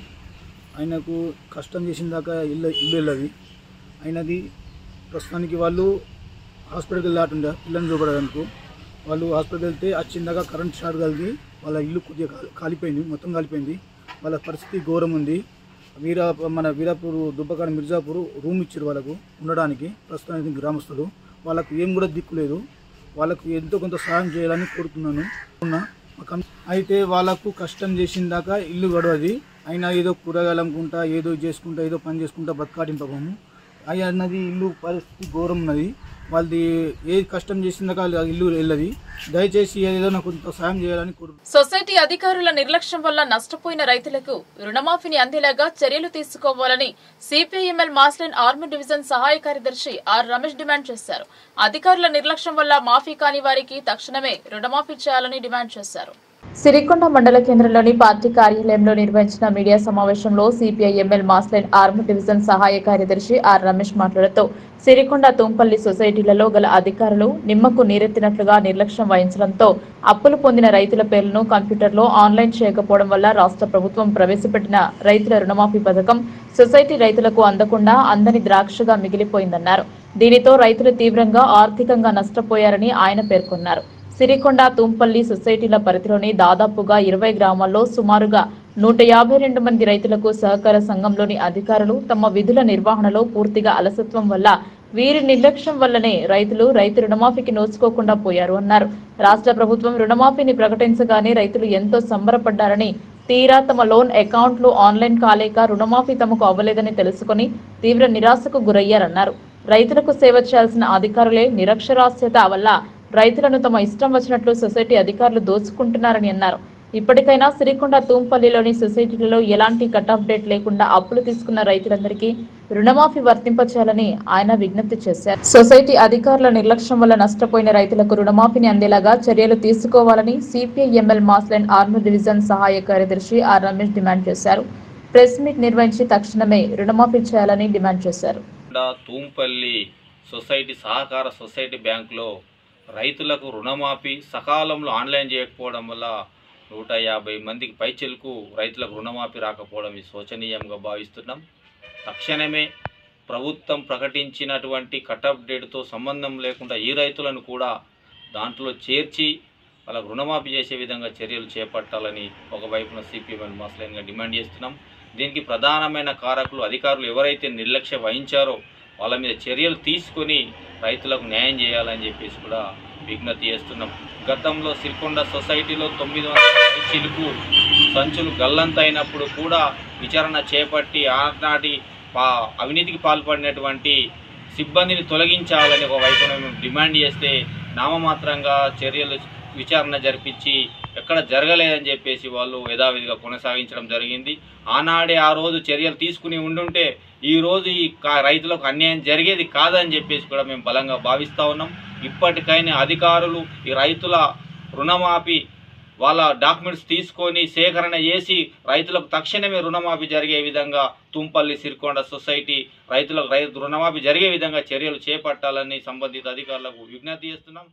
ఆయనకు కష్టం చేసిన దాకా ఇల్లు వెళ్ళది. అయినది ప్రస్తుతానికి వాళ్ళు హాస్పిటల్కి వెళ్ళాటుండే పిల్లల్ని చూపడానికి. వాళ్ళు హాస్పిటల్కి వెళ్తే వచ్చిందాక కరెంట్ షార్ట్ కలిగి వాళ్ళ ఇల్లు కొద్దిగా కాలిపోయింది, మొత్తం కాలిపోయింది. వాళ్ళ పరిస్థితి ఘోరం ఉంది. మన వీరాపూర్ దుబ్బకాడ మిర్జాపూర్ రూమ్ ఇచ్చారు వాళ్ళకు ఉండడానికి. ప్రస్తుతానికి గ్రామస్తులు వాళ్ళకు ఏం కూడా దిక్కు లేదు. వాళ్ళకు ఎంతో కొంత సహాయం చేయాలని కోరుతున్నాను. అయితే వాళ్ళకు కష్టం చేసిన దాకా ఇల్లు గడవది. అయినా ఏదో కూరగాయలు అమ్ముకుంటా, ఏదో చేసుకుంటా, ఏదో పని చేసుకుంటా బతకాటింపము అన్నది. ఇల్లు పరిస్థితి ఘోరం ఉన్నది. వాళ్ళది ఏ కష్టం చేసిందాక ఇల్లు వెళ్ళది. దయచేసి ఏదైనా కొంత సాయం చేయాలని కోరుతున్నాను. సొసైటీ అధికారుల నిర్లక్ష్యం వల్ల నష్టపోయిన రైతులకు రుణమాఫీని అందేలాగా చర్యలు తీసుకోవాలని సిపిఐఎంఎల్ మాస్లైన్ ఆర్మీ డివిజన్ సహాయ కార్యదర్శి ఆర్ రమేష్ డిమాండ్ చేశారు. అధికారుల నిర్లక్ష్యం వల్ల మాఫీ కాని వారికి తక్షణమే రుణమాఫీ చేయాలని డిమాండ్ చేశారు. సిరికొండ మండల కేంద్రంలోని పార్టీ కార్యాలయంలో నిర్వహించిన మీడియా సమావేశంలో CPI ML Mass Line arm division సహాయ కార్యదర్శి ఆర్ రమేష్ మాట్లాడుతూ సిరికొండ తుంపల్లి సొసైటీలలో గల అధికారులు నిమ్మకు నీరెత్తినట్లుగా నిర్లక్ష్యం వహించడంతో అప్పులు పొందిన రైతుల పేర్లను కంప్యూటర్లో ఆన్లైన్ చేయకపోవడం వల్ల రాష్ట్ర ప్రభుత్వం ప్రవేశపెట్టిన రైతుల రుణమాఫీ పథకం సొసైటీ రైతులకు అందకుండా అందని ద్రాక్షగా మిగిలిపోయిందన్నారు. దీనితో రైతులు తీవ్రంగా ఆర్థికంగా నష్టపోయారని ఆయన పేర్కొన్నారు. సిరికొండ తుంపల్లి సొసైటీల పరిధిలోని దాదాపుగా 20 గ్రామాల్లో సుమారుగా 152 మంది రైతులకు సహకార సంఘంలోని అధికారులు తమ విధుల నిర్వహణలో పూర్తిగా అలసత్వం వల్ల వీరి నిర్లక్ష్యం వల్లనే రైతులు రైతు రుణమాఫీకి నోచుకోకుండా పోయారు అన్నారు. రాష్ట్ర ప్రభుత్వం రుణమాఫీని ప్రకటించగానే రైతులు ఎంతో సంబరపడ్డారని, తీరా తమ లోన్ అకౌంట్లు ఆన్లైన్ కాలేక రుణమాఫీ తమకు అవ్వలేదని తెలుసుకుని తీవ్ర నిరాశకు గురయ్యారన్నారు. రైతులకు సేవ చేయాల్సిన అధికారులే నిరక్షరాస్యత వల్ల రైతులను తమ ఇష్టం వచ్చినట్లు సొసైటీ అధికారులు దోచుకుంటున్నారని అన్నారు. ఇప్పటికైనా సిరికొండ తుంపల్లిలోని సొసైటీలలో ఎలాంటి కట్ ఆఫ్ డేట్ లేకుండా అప్పులు తీసుకున్న రైతులందరికీ రుణమాఫీ వర్తింపచేయాలని ఆయన విజ్ఞప్తి చేశారు. సొసైటీ అధికారుల నిర్లక్ష్యం వల్ల నష్టపోయిన రైతులకు రుణమాఫీని అందేలాగా చర్యలు తీసుకోవాలని CPI ML Mass Line arm division సహాయ కార్యదర్శి ఆర్ రమేష్ డిమాండ్ చేశారు. ప్రెస్ మీట్ నిర్వహించి తక్షణమే రుణమాఫీ చేయాలని డిమాండ్ చేశారు. తుంపల్లి సొసైటీ సహకార సొసైటీ బ్యాంకులో రైతులకు రుణమాఫీ సకాలంలో ఆన్లైన్ చేయకపోవడం వల్ల 150 మందికి పైచిలకు రైతులకు రుణమాఫీ రాకపోవడం శోచనీయంగా భావిస్తున్నాం. తక్షణమే ప్రభుత్వం ప్రకటించినటువంటి కట్-ఆఫ్ డేట్తో సంబంధం లేకుండా ఈ రైతులను కూడా దాంట్లో చేర్చి వాళ్ళకు రుణమాఫీ చేసే విధంగా చర్యలు చేపట్టాలని ఒకవైపున సిపిఎం మాస్లైన్గా డిమాండ్ చేస్తున్నాం. దీనికి ప్రధానమైన కారకులు అధికారులు ఎవరైతే నిర్లక్ష్యం వహించారో వాళ్ళ మీద చర్యలు తీసుకొని రైతులకు న్యాయం చేయాలని చెప్పేసి కూడా విజ్ఞప్తి చేస్తున్నాం. గతంలో సిరికొండ సొసైటీలో 900 చిలుకు సంచులు గల్లంతైనప్పుడు కూడా విచారణ చేపట్టి ఆనాటి అవినీతికి పాల్పడినటువంటి సిబ్బందిని తొలగించాలని ఒకవైపున మేము డిమాండ్ చేస్తే నామమాత్రంగా చర్యలు విచారణ జరిపించి ఎక్కడ జరగలేదని చెప్పేసి వాళ్ళు యథావిధిగా కొనసాగించడం జరిగింది. ఆనాడే ఆ రోజు చర్యలు తీసుకుని ఉండుంటే ఈరోజు ఈ రైతులకు అన్యాయం జరిగేది కాదని చెప్పేసి కూడా మేము బలంగా భావిస్తూ ఉన్నాం. ఇప్పటికైనా అధికారులు ఈ రైతుల రుణమాఫీ వాళ్ళ డాక్యుమెంట్స్ తీసుకొని సేకరణ చేసి రైతులకు తక్షణమే రుణమాఫీ జరిగే విధంగా తుంపల్లి సిరికొండ సొసైటీ రైతులకు రుణమాఫీ జరిగే విధంగా చర్యలు చేపట్టాలని సంబంధిత అధికారులకు విజ్ఞప్తి చేస్తున్నాం.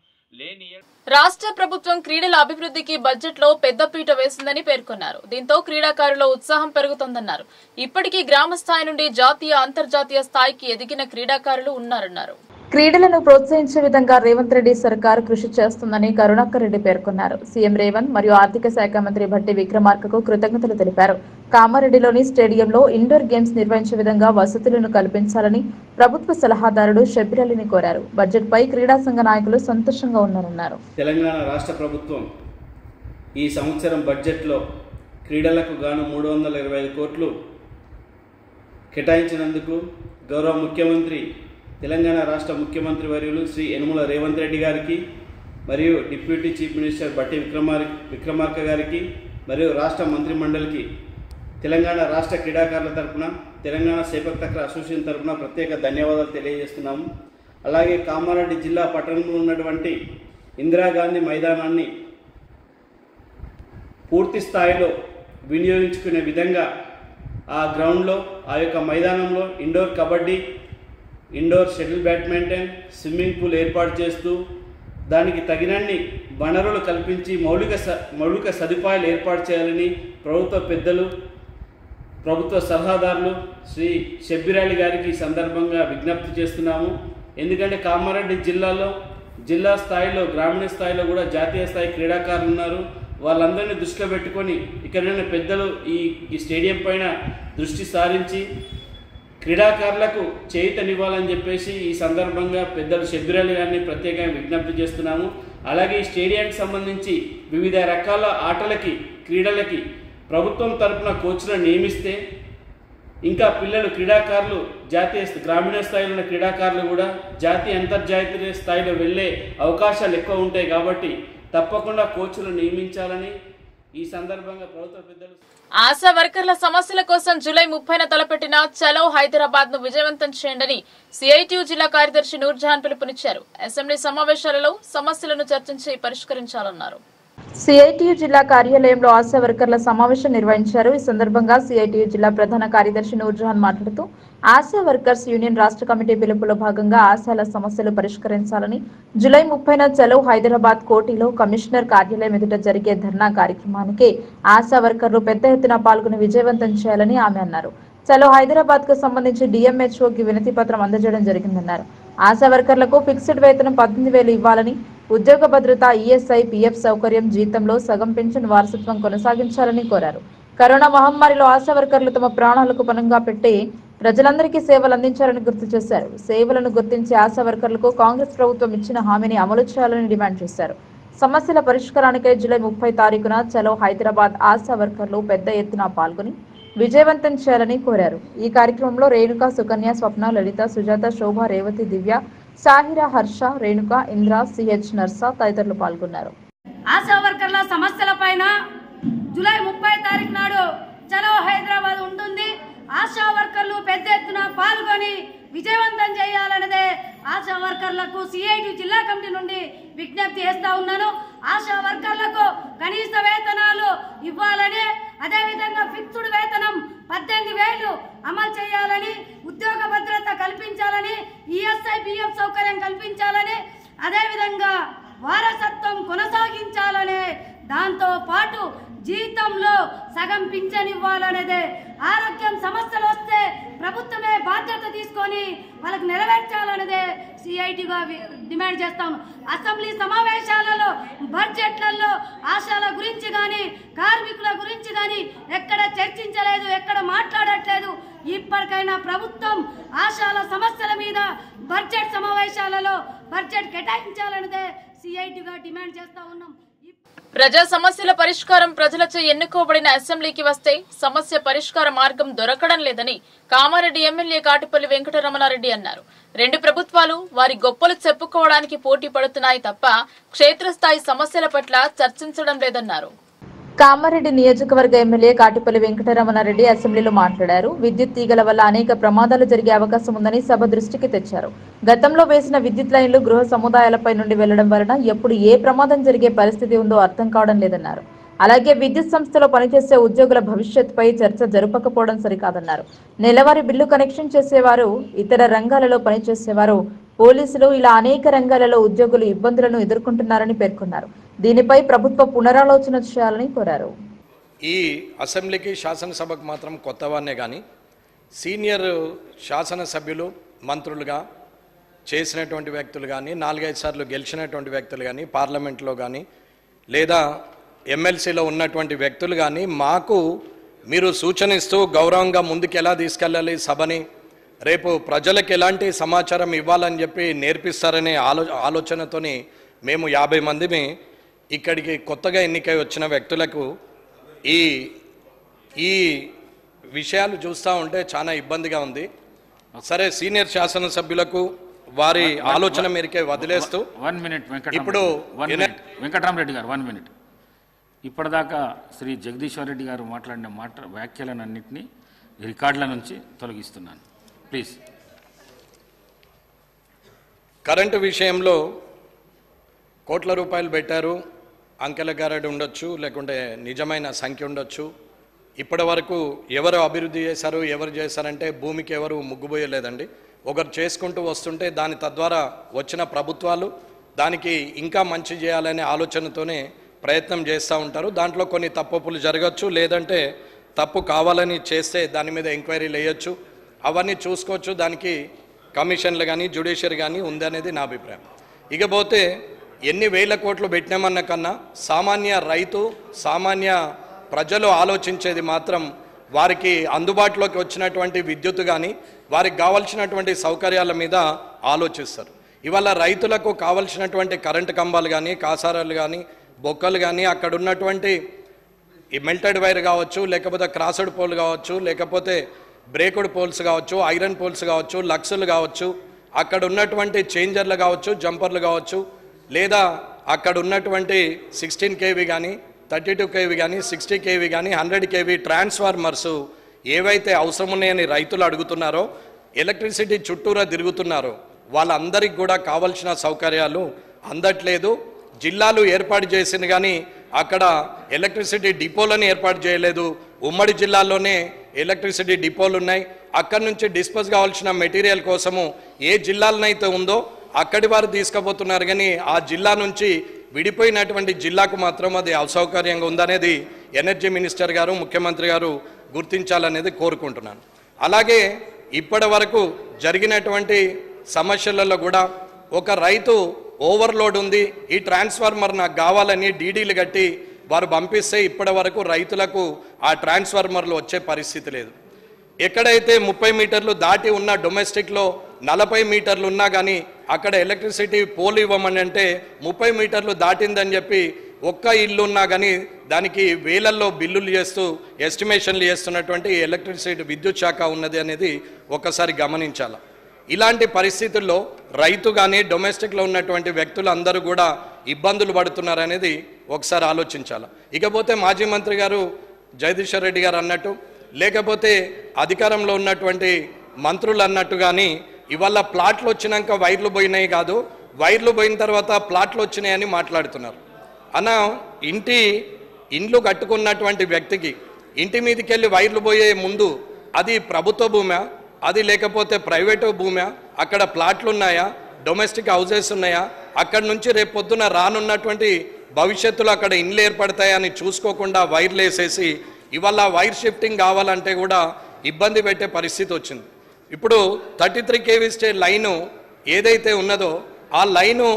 రాష్ట్ర ప్రభుత్వం క్రీడల అభివృద్ధికి బడ్జెట్ లో పెద్దపీట వేసిందని పేర్కొన్నారు. దీంతో క్రీడాకారుల ఉత్సాహం పెరుగుతోందన్నారు. ఇప్పటికీ గ్రామ స్థాయి నుండి జాతీయ అంతర్జాతీయ స్థాయికి ఎదిగిన క్రీడాకారులు ఉన్నారన్నారు. క్రీడలను ప్రోత్సహించే విధంగా రేవంత్ రెడ్డి సర్కార్ కృషి చేస్తుందని కరుణాకర్ రెడ్డి పేర్కొన్నారు. సీఎం రేవంత్ మరియు ఆర్థిక శాఖ మంత్రి భట్టి విక్రమార్కకు కృతజ్ఞతలు తెలిపారు. కామారెడ్డిలోని స్టేడియంలో ఇండోర్ గేమ్స్ నిర్వహించే విధంగా వసతులను కల్పించాలని ప్రభుత్వ సలహాదారుడు షబ్బీర్ అలీని కోరారు. బడ్జెట్ పై క్రీడా సంఘ నాయకులు సంతోషంగా ఉన్నారన్నారు. తెలంగాణ రాష్ట్ర ప్రభుత్వం ఈ సంవత్సరం బడ్జెట్లో క్రీడలకు గాను 325 కోట్లు కేటాయించినందుకు గౌరవ ముఖ్యమంత్రి తెలంగాణ రాష్ట్ర ముఖ్యమంత్రి వర్యులు శ్రీ యనుమల రేవంత్ రెడ్డి గారికి మరియు deputy chief minister Bhatti Vikramarka గారికి మరియు రాష్ట్ర మంత్రి మండలికి తెలంగాణ రాష్ట్ర క్రీడాకారుల తరఫున తెలంగాణ సేపక్ తక్ర అసోసియేషన్ తరఫున ప్రత్యేక ధన్యవాదాలు తెలియజేస్తున్నాము. అలాగే కామారెడ్డి జిల్లా పట్టణంలో ఉన్నటువంటి ఇందిరాగాంధీ మైదానాన్ని పూర్తి స్థాయిలో వినియోగించుకునే విధంగా ఆ గ్రౌండ్లో ఆ యొక్క మైదానంలో indoor kabaddi, indoor shuttle badminton, swimming pool ఏర్పాటు చేస్తూ దానికి తగినన్ని వనరులు కల్పించి మౌలిక సదుపాయాలు ఏర్పాటు చేయాలని ప్రభుత్వ పెద్దలు, ప్రభుత్వ సలహాదారులు శ్రీ షబ్బీర్ అలీ గారికి ఈ సందర్భంగా విజ్ఞప్తి చేస్తున్నాము. ఎందుకంటే కామారెడ్డి జిల్లాలో జిల్లా స్థాయిలో గ్రామీణ స్థాయిలో కూడా జాతీయ స్థాయి క్రీడాకారులు ఉన్నారు. వాళ్ళందరినీ దృష్టిలో పెట్టుకొని ఇక్కడైనా పెద్దలు ఈ స్టేడియం పైన దృష్టి సారించి క్రీడాకారులకు చేయూతనివ్వాలని చెప్పేసి ఈ సందర్భంగా పెద్దలు షబ్బీర్ అలీ గారిని ప్రత్యేకంగా విజ్ఞప్తి చేస్తున్నాము. అలాగే ఈ స్టేడియానికి సంబంధించి వివిధ రకాల ఆటలకి, క్రీడలకి ప్రభుత్వం తరఫున కోచ్లను నియమిస్తే ఇంకా పిల్లలు క్రీడాకారులు జాతీయ గ్రామీణ స్థాయిలో ఉన్న క్రీడాకారులు కూడా జాతీయ అంతర్జాతీయ స్థాయిలో వెళ్ళే అవకాశాలు ఎక్కువ ఉంటాయి. కాబట్టి తప్పకుండా కోచ్లను నియమించాలని ఈ సందర్భంగా ప్రభుత్వ పెద్దలు ఆశా వర్కర్ల సమస్యల కోసం జూలై 30న తలపెట్టిన చలో హైదరాబాద్ ను విజయవంతం చేయండి సిఐటియు జిల్లా కార్యదర్శి నూర్జహాన్ పిలుపునిచ్చారు. అసెంబ్లీ సమావేశాలలో సమస్యలను చర్చించి పరిష్కరించాలన్నారు. సిఐటియు జిల్లా కార్యాలయంలో ఆశా వర్కర్ల సమావేశం నిర్వహించారు. ఈ సందర్భంగా సిఐటియు జిల్లా ప్రధాన కార్యదర్శి నూర్జహాన్ మాట్లాడుతూ ఆశా వర్కర్స్ యూనియన్ రాష్ట్ర కమిటీ పిలుపులో భాగంగా ఆశాల సమస్యలు పరిష్కరించాలని జూలై 30న చలో హైదరాబాద్ కోటిలో కమిషనర్ కార్యాలయం ఎదుట జరిగే ధర్నా కార్యక్రమానికి ఆశా వర్కర్లు పెద్ద ఎత్తున పాల్గొని విజయవంతం చేయాలని ఆమె అన్నారు. చలో హైదరాబాద్ కు సంబంధించి డిఎంహెచ్ఓకి వినతి పత్రం అందజేయడం జరిగిందన్నారు. ఆశా వర్కర్లకు ఫిక్స్డ్ వేతనం 18,000 ఇవ్వాలని, ఉద్యోగ భద్రత, ఈఎస్ఐ, పీఎఫ్ సౌకర్యం, జీతంలో సగం పెన్షన్ వారసత్వం కొనసాగించాలని కోరారు. కరోనా మహమ్మారిలో ఆశా వర్కర్లు తమ ప్రాణాలకు పణంగా పెట్టి ప్రజలందరికీ సేవలు అందించాలని గుర్తు చేశారు. సేవలను గుర్తించి ఆశా వర్కర్లకు కాంగ్రెస్ ప్రభుత్వం ఇచ్చిన హామీని అమలు చేయాలని డిమాండ్ చేశారు. సమస్యల పరిష్కారానికై జూలై 30 తారీఖున చలో హైదరాబాద్ ఆశా వర్కర్లు పెద్ద ఎత్తున పాల్గొని విజయవంతం చేయాలని కోరారు. ఈ కార్యక్రమంలో రేణుక, సుకన్య, స్వప్న, లలిత, సుజాత, శోభ, రేవతి, దివ్య, సాహిరా, హర్ష, రేణుక, ఇంద్ర, సిహెచ్ నర్సా తదితరులు పాల్గొన్నారు. ఆశా వర్కర్ల సమస్యలపైన జూలై 30 తారీఖు నాడు చలో హైదరాబాద్ ఉంటుంది. ఆశా వర్కర్లు పెద్ద ఎత్తున పాల్గొని విజయవంతం చేయాలన్నదే ఆశా వర్కర్లకు సిఐటి జిల్లా కమిటీ నుండి విజ్ఞప్తి చేస్తా ఉన్నాను. ఆశా వర్కర్లకు కనీస వేతనాలు ఇవ్వాలని, అదేవిధంగా ఫిక్స్డ్ వేతనం 18,000 అమలు చేయాలని, ఉద్యోగ భద్రత కల్పించాలని, ఈఎస్ఐ, పిఎఫ్ సౌకర్యం కల్పించాలని, అదేవిధంగా వారసత్వం కొనసాగించాలని, దాంతో పాటు జీతంలో సగం పింఛన్ ఇవ్వాలనేదే. ఆరోగ్యం సమస్యలు వస్తే ప్రభుత్వమే బాధ్యత తీసుకొని వాళ్ళకి నెరవేర్చాలనేదే సిఐటిగా డిమాండ్ చేస్తాను. అసెంబ్లీ సమావేశాలలో, బడ్జెట్లలో ఆశాల గురించి కానీ, కార్మికుల గురించి కానీ ఎక్కడ చర్చించలేదు, ఎక్కడ మాట్లాడట్లేదు. ఇప్పటికైనా ప్రభుత్వం ఆశాల సమస్యల మీద బడ్జెట్ సమావేశాలలో బడ్జెట్ కేటాయించాలనేదే సిఐటిగా డిమాండ్ చేస్తా ఉన్నాం. ప్రజా సమస్యల పరిష్కారం ప్రజలచే ఎన్నుకోబడిన అసెంబ్లీకి వస్తే సమస్య పరిష్కార మార్గం దొరకడం లేదని కామారెడ్డి ఎమ్మెల్యే కాటిపల్లి వెంకటరమణారెడ్డి అన్నారు. రెండు ప్రభుత్వాలు వారి గొప్పలు చెప్పుకోవడానికి పోటీ పడుతున్నాయి తప్ప క్షేత్రస్థాయి సమస్యల పట్ల చర్చించడం లేదన్నారు. కామారెడ్డి నియోజకవర్గ ఎమ్మెల్యే కాటిపల్లి వెంకటరమణారెడ్డి అసెంబ్లీలో మాట్లాడారు. విద్యుత్ తీగల వల్ల అనేక ప్రమాదాలు జరిగే అవకాశం ఉందని సభ దృష్టికి తెచ్చారు. గతంలో వేసిన విద్యుత్ లైన్లు గృహ సముదాయాలపై నుండి వెళ్లడం వలన ఎప్పుడు ఏ ప్రమాదం జరిగే పరిస్థితి ఉందో అర్థం కావడం లేదన్నారు. అలాగే విద్యుత్ సంస్థలో పనిచేసే ఉద్యోగుల భవిష్యత్తుపై చర్చ జరపకపోవడం సరికాదన్నారు. నెలవారీ బిల్లు కనెక్షన్ చేసేవారు, ఇతర రంగాలలో పనిచేసేవారు, పోలీసులు ఇలా అనేక రంగాలలో ఉద్యోగులు ఇబ్బందులను ఎదుర్కొంటున్నారని పేర్కొన్నారు. దీనిపై ప్రభుత్వ పునరాలోచన చేయాలని కోరారు. ఈ అసెంబ్లీకి శాసనసభకు మాత్రం కొత్తవాన్నే కానీ సీనియర్ శాసనసభ్యులు, మంత్రులుగా చేసినటువంటి వ్యక్తులు కానీ, 4-5 సార్లు గెలిచినటువంటి వ్యక్తులు కానీ, పార్లమెంట్లో కానీ లేదా ఎమ్మెల్సీలో ఉన్నటువంటి వ్యక్తులు కానీ మాకు మీరు సూచన ఇస్తూ గౌరవంగా ముందుకు ఎలా తీసుకెళ్ళాలి సభని, రేపు ప్రజలకు ఎలాంటి సమాచారం ఇవ్వాలని చెప్పి నేర్పిస్తారనే ఆలోచనతోని మేము 50 మందిని ఇక్కడికి కొత్తగా ఎన్నికై వచ్చిన వ్యక్తులకు ఈ విషయాలు చూస్తూ ఉంటే చాలా ఇబ్బందిగా ఉంది. సరే, సీనియర్ శాసనసభ్యులకు వారి ఆలోచన మేరకే వదిలేస్తూ ఇప్పుడు వెంకటరామరెడ్డి గారు 1 మినిట్. ఇప్పటిదాకా శ్రీ జగదీశ్వర్ రెడ్డి గారు మాట్లాడిన వ్యాఖ్యలన్నింటినీ రికార్డుల నుంచి తొలగిస్తున్నాను, ప్లీజ్. కరెంటు విషయంలో కోట్ల రూపాయలు పెట్టారు, అంకెల గారడి ఉండొచ్చు, లేకుంటే నిజమైన సంఖ్య ఉండొచ్చు. ఇప్పటి వరకు ఎవరు అభివృద్ధి చేశారు, ఎవరు చేశారంటే భూమికి ఎవరు ముగ్గుపోయలేదండి. ఒకరు చేసుకుంటూ వస్తుంటే దాని తద్వారా వచ్చిన ప్రభుత్వాలు దానికి ఇంకా మంచి చేయాలనే ఆలోచనతోనే ప్రయత్నం చేస్తూ ఉంటారు. దాంట్లో కొన్ని తప్పులు జరగచ్చు, లేదంటే తప్పు కావాలని చేస్తే దాని మీద ఎంక్వైరీలు వేయచ్చు, అవన్నీ చూసుకోవచ్చు. దానికి కమిషన్లు కానీ జ్యుడిషియరీ కానీ ఉందనేది నా అభిప్రాయం. ఇకపోతే ఎన్ని వేల కోట్లు పెట్టినామన్న కన్నా సామాన్య రైతు, సామాన్య ప్రజలు ఆలోచించేది మాత్రం వారికి అందుబాటులోకి వచ్చినటువంటి విద్యుత్ కానీ వారికి కావాల్సినటువంటి సౌకర్యాల మీద ఆలోచిస్తారు. ఇవాళ రైతులకు కావాల్సినటువంటి కరెంటు కంబాలు కానీ, కాసారాలు కానీ, బొక్కలు కానీ, అక్కడ ఉన్నటువంటి ఈ మెల్టెడ్ వైర్ కావచ్చు, లేకపోతే క్రాస్డ్ పోల్ కావచ్చు, లేకపోతే బ్రేక్డ్ పోల్స్ కావచ్చు, ఐరన్ పోల్స్ కావచ్చు, లక్స్లు కావచ్చు, అక్కడ ఉన్నటువంటి చేంజర్లు కావచ్చు, జంపర్లు కావచ్చు, లేదా అక్కడ ఉన్నటువంటి 16 kV కానీ, 32 kV కానీ, 60 kV కానీ, 100 kV ట్రాన్స్ఫార్మర్స్ ఏవైతే అవసరం ఉన్నాయని రైతులు అడుగుతున్నారో, ఎలక్ట్రిసిటీ చుట్టూరా తిరుగుతున్నారో వాళ్ళందరికీ కూడా కావాల్సిన సౌకర్యాలు అందట్లేదు. జిల్లాలు ఏర్పాటు చేసింది కానీ అక్కడ ఎలక్ట్రిసిటీ డిపోలను ఏర్పాటు చేయలేదు. ఉమ్మడి జిల్లాల్లోనే ఎలక్ట్రిసిటీ డిపోలు ఉన్నాయి. అక్కడి నుంచి డిస్పోజ్ కావాల్సిన మెటీరియల్ కోసము ఏ జిల్లాలనైతే ఉందో అక్కడి వారు తీసుకుపోతున్నారు, కానీ ఆ జిల్లా నుంచి విడిపోయినటువంటి జిల్లాకు మాత్రం అది అసౌకర్యంగా ఉందనేది ఎనర్జీ మినిస్టర్ గారు, ముఖ్యమంత్రి గారు గుర్తించాలనేది కోరుకుంటున్నాను. అలాగే ఇప్పటి వరకు జరిగినటువంటి సమస్యలలో కూడా ఒక రైతు ఓవర్లోడ్ ఉంది, ఈ ట్రాన్స్ఫార్మర్ నాకు కావాలని డీడీలు కట్టి వారు పంపిస్తే ఇప్పటి వరకు రైతులకు ఆ ట్రాన్స్ఫార్మర్లు వచ్చే పరిస్థితి లేదు. ఎక్కడైతే 30 మీటర్లు దాటి ఉన్న డొమెస్టిక్లో 40 మీటర్లు ఉన్నా కానీ అక్కడ ఎలక్ట్రిసిటీ పోల్ ఇవ్వమని అంటే 30 మీటర్లు దాటిందని చెప్పి ఒక్క ఇల్లు ఉన్నా కానీ దానికి వేలల్లో బిల్లులు చేస్తూ ఎస్టిమేషన్లు చేస్తున్నటువంటి ఎలక్ట్రిసిటీ విద్యుత్ శాఖ ఉన్నది అనేది ఒక్కసారి గమనించాలి. ఇలాంటి పరిస్థితుల్లో రైతు కానీ డొమెస్టిక్లో ఉన్నటువంటి వ్యక్తులు అందరూ కూడా ఇబ్బందులు పడుతున్నారనేది ఒకసారి ఆలోచించాలి. ఇకపోతే మాజీ మంత్రి గారు జగదీశ్వర్ రెడ్డి గారు అన్నట్టు, లేకపోతే అధికారంలో ఉన్నటువంటి మంత్రులు అన్నట్టు కానీ ఇవాళ ప్లాట్లు వచ్చినాక వైర్లు పోయినాయి కాదు, వైర్లు పోయిన తర్వాత ప్లాట్లు వచ్చినాయని మాట్లాడుతున్నారు. అన్న, ఇండ్లు కట్టుకున్నటువంటి వ్యక్తికి ఇంటి మీదకి వెళ్ళి వైర్లు పోయే ముందు అది ప్రభుత్వ భూమా, అది లేకపోతే ప్రైవేటు భూమా, అక్కడ ప్లాట్లు ఉన్నాయా, డొమెస్టిక్ హౌసెస్ ఉన్నాయా, అక్కడి నుంచి రేపు పొద్దున రానున్నటువంటి భవిష్యత్తులో అక్కడ ఇండ్లు ఏర్పడతాయని చూసుకోకుండా వైర్లు వేసేసి ఇవాళ వైర్ షిఫ్టింగ్ కావాలంటే కూడా ఇబ్బంది పెట్టే పరిస్థితి వచ్చింది. ఇప్పుడు 33 kV లైను ఏదైతే ఉన్నదో ఆ లైను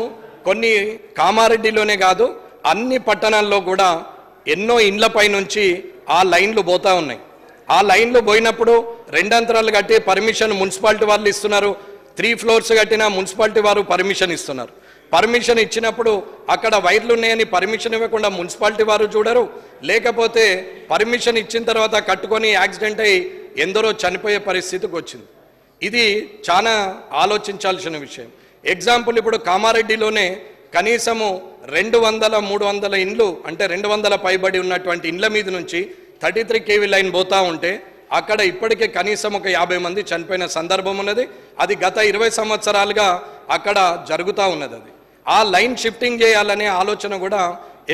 కొన్ని కామారెడ్డిలోనే కాదు అన్ని పట్టణాల్లో కూడా ఎన్నో ఇండ్లపై నుంచి ఆ లైన్లు పోతూ ఉన్నాయి. ఆ లైన్లు పోయినప్పుడు 2 అంతరాలు కట్టి పర్మిషన్ మున్సిపాలిటీ వాళ్ళు ఇస్తున్నారు, 3 floors కట్టినా మున్సిపాలిటీ వారు పర్మిషన్ ఇస్తున్నారు. పర్మిషన్ ఇచ్చినప్పుడు అక్కడ వైర్లు ఉన్నాయని పర్మిషన్ ఇవ్వకుండా మున్సిపాలిటీ వారు చూడరు, లేకపోతే పర్మిషన్ ఇచ్చిన తర్వాత కట్టుకొని యాక్సిడెంట్ అయ్యి ఎందరో చనిపోయే పరిస్థితికి వచ్చింది. ఇది చాలా ఆలోచించాల్సిన విషయం. ఎగ్జాంపుల్, ఇప్పుడు కామారెడ్డిలోనే కనీసము 200-300 ఇండ్లు అంటే 200 పైబడి ఉన్నటువంటి ఇండ్ల మీద నుంచి 33 kV లైన్ పోతా ఉంటే అక్కడ ఇప్పటికే కనీసం ఒక 50 మంది చనిపోయిన సందర్భం ఉన్నది. అది గత 20 సంవత్సరాలుగా అక్కడ జరుగుతూ ఉన్నది. అది ఆ లైన్ షిఫ్టింగ్ చేయాలనే ఆలోచన కూడా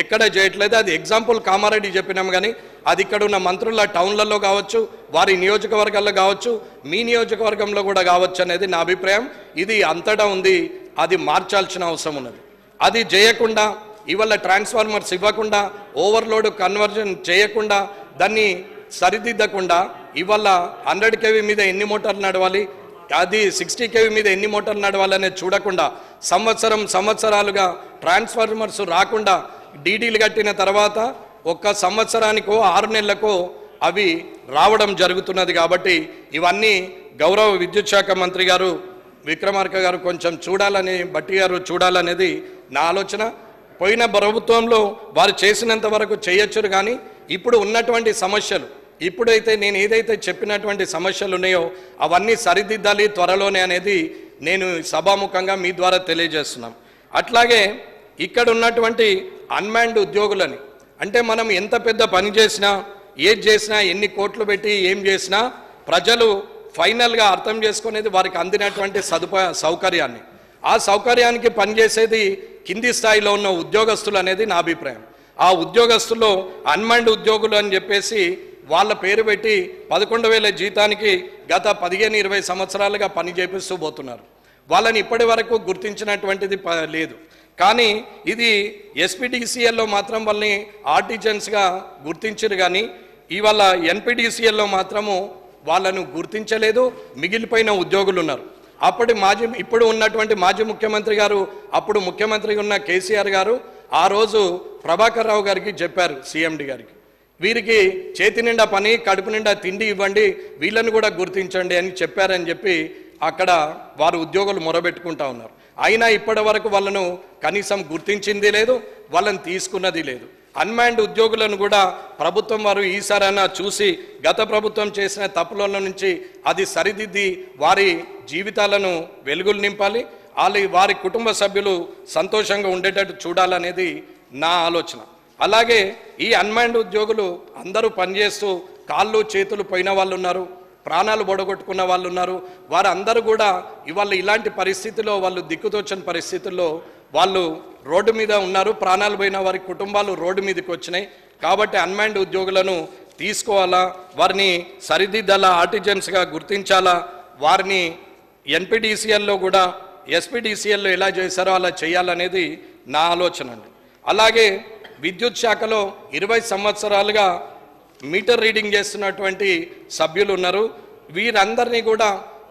ఎక్కడ చేయట్లేదు. అది ఎగ్జాంపుల్ కామారెడ్డి చెప్పినాం, కానీ అది ఇక్కడ ఉన్న మంత్రుల టౌన్లలో కావచ్చు, వారి నియోజకవర్గాల్లో కావచ్చు, మీ నియోజకవర్గంలో కూడా కావచ్చు అనేది నా అభిప్రాయం. ఇది అంతటా ఉంది, అది మార్చాల్సిన అవసరం ఉన్నది. అది చేయకుండా ఇవాళ ట్రాన్స్ఫార్మర్స్ ఇవ్వకుండా, ఓవర్లోడ్ కన్వర్జన్ చేయకుండా, దాన్ని సరిదిద్దకుండా ఇవాళ 100 kV మీద ఎన్ని మోటార్లు నడవాలి, అది 60 kV మీద ఎన్ని మోటార్లు నడవాలనేది చూడకుండా సంవత్సరాలుగా ట్రాన్స్ఫార్మర్స్ రాకుండా డీడీలు కట్టిన తర్వాత ఒక్క సంవత్సరానికో 6 నెలలకో అవి రావడం జరుగుతున్నది. కాబట్టి ఇవన్నీ గౌరవ విద్యుత్ శాఖ మంత్రి గారు విక్రమార్క గారు కొంచెం చూడాలని, బట్టి గారు చూడాలనేది నా ఆలోచన. పోయిన ప్రభుత్వంలో వారు చేసినంత వరకు చేయొచ్చు, కానీ ఇప్పుడు ఉన్నటువంటి సమస్యలు, ఇప్పుడైతే నేను ఏదైతే చెప్పినటువంటి సమస్యలు ఉన్నాయో అవన్నీ సరిదిద్దాలి త్వరలోనే అనేది నేను సభాముఖంగా మీ ద్వారా తెలియజేస్తున్నాం. అట్లాగే ఇక్కడ ఉన్నటువంటి అన్మాన్డ్ ఉద్యోగులని, అంటే మనం ఎంత పెద్ద పని చేసినా, ఏది చేసినా, ఎన్ని కోట్లు పెట్టి ఏం చేసినా ప్రజలు ఫైనల్గా అర్థం చేసుకునేది వారికి అందినటువంటి సౌకర్యాన్ని. ఆ సౌకర్యానికి పనిచేసేది కింది స్థాయిలో ఉన్న ఉద్యోగస్తులు అనేది నా అభిప్రాయం. ఆ ఉద్యోగస్తుల్లో అన్మాన్డ్ ఉద్యోగులు అని చెప్పేసి వాళ్ళ పేరు పెట్టి 11,000 జీతానికి గత 15-20 సంవత్సరాలుగా పని చేపిస్తూ పోతున్నారు. వాళ్ళని ఇప్పటి వరకు గుర్తించినటువంటిది లేదు. కానీ ఇది ఎస్పీడీసీఎల్లో మాత్రం వాళ్ళని ఆర్టిజన్స్గా గుర్తించారు, కానీ ఇవాళ ఎన్పీడీసీఎల్లో మాత్రము వాళ్ళను గుర్తించలేదు. మిగిలిపోయిన ఉద్యోగులు ఉన్నారు. ఇప్పుడు ఉన్నటువంటి మాజీ ముఖ్యమంత్రి గారు, అప్పుడు ముఖ్యమంత్రిగా ఉన్న కేసీఆర్ గారు ఆ రోజు ప్రభాకర్ రావు గారికి చెప్పారు, సీఎండి గారికి, వీరికి చేతి నిండా పని, కడుపు నిండా తిండి ఇవ్వండి, వీళ్ళని కూడా గుర్తించండి అని చెప్పారని చెప్పి అక్కడ వారు ఉద్యోగులు మొరబెట్టుకుంటా ఉన్నారు. అయినా ఇప్పటి వరకు వాళ్ళను కనీసం గుర్తించింది లేదు, వాళ్ళని తీసుకున్నది లేదు. అన్మాన్డ్ ఉద్యోగులను కూడా ప్రభుత్వం వారు ఈసారైనా చూసి గత ప్రభుత్వం చేసిన తప్పుల నుంచి అది సరిదిద్ది వారి జీవితాలను వెలుగులు నింపాలి, వారి కుటుంబ సభ్యులు సంతోషంగా ఉండేటట్టు చూడాలనేది నా ఆలోచన. అలాగే ఈ అన్మాన్డ్ ఉద్యోగులు అందరూ పనిచేస్తూ కాళ్ళు చేతులు పోయిన వాళ్ళు ఉన్నారు, ప్రాణాలు బొడగొట్టుకున్న వాళ్ళు ఉన్నారు. వారందరూ కూడా ఇవాళ ఇలాంటి పరిస్థితుల్లో, వాళ్ళు దిక్కుతోచని పరిస్థితుల్లో వాళ్ళు రోడ్డు మీద ఉన్నారు, ప్రాణాలు పోయిన వారి కుటుంబాలు రోడ్డు మీదకి వచ్చినాయి. కాబట్టి అన్మాన్డ్ ఉద్యోగులను తీసుకోవాలా, వారిని సరిదిద్దాలా, ఆర్టిజన్స్గా గుర్తించాలా, వారిని ఎన్పిడిసిఎల్లో కూడా ఎస్పీడీసీఎల్లో ఎలా చేశారో అలా చేయాలనేది నా ఆలోచన అండి. అలాగే విద్యుత్ శాఖలో 20 సంవత్సరాలుగా మీటర్ రీడింగ్ చేస్తున్నటువంటి సభ్యులు ఉన్నారు. వీరందరినీ కూడా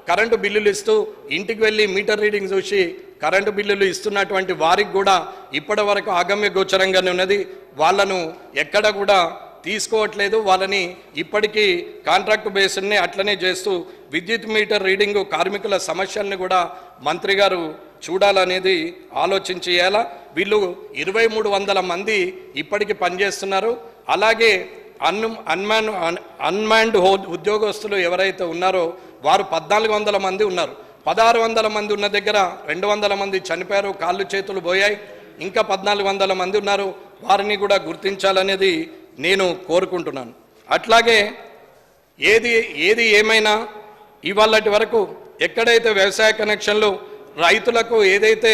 కరెంటు బిల్లులు ఇస్తూ ఇంటికి వెళ్ళి మీటర్ రీడింగ్ చూసి కరెంటు బిల్లులు ఇస్తున్నటువంటి వారికి కూడా ఇప్పటి వరకు ఆగమ్య గోచరంగానే ఉన్నది. వాళ్ళను ఎక్కడ కూడా తీసుకోవట్లేదు. వాళ్ళని ఇప్పటికీ కాంట్రాక్ట్ బేస్ని అట్లనే చేస్తూ విద్యుత్ మీటర్ రీడింగ్ కార్మికుల సమస్యలను కూడా మంత్రి గారు చూడాలనేది ఆలోచించి చేయాలా. వీళ్ళు 2300 మంది ఇప్పటికి పనిచేస్తున్నారు. అలాగే అన్మాన్డ్ ఉద్యోగస్తులు ఎవరైతే ఉన్నారో వారు 1400 మంది ఉన్నారు. 1600 మంది ఉన్న దగ్గర 200 మంది చనిపోయారు, కాళ్ళు చేతులు పోయాయి. ఇంకా 1400 మంది ఉన్నారు. వారిని కూడా గుర్తించాలనేది నేను కోరుకుంటున్నాను. అట్లాగే ఏది ఏమైనా ఇవాళటి వరకు ఎక్కడైతే వ్యవసాయ కనెక్షన్లు రైతులకు ఏదైతే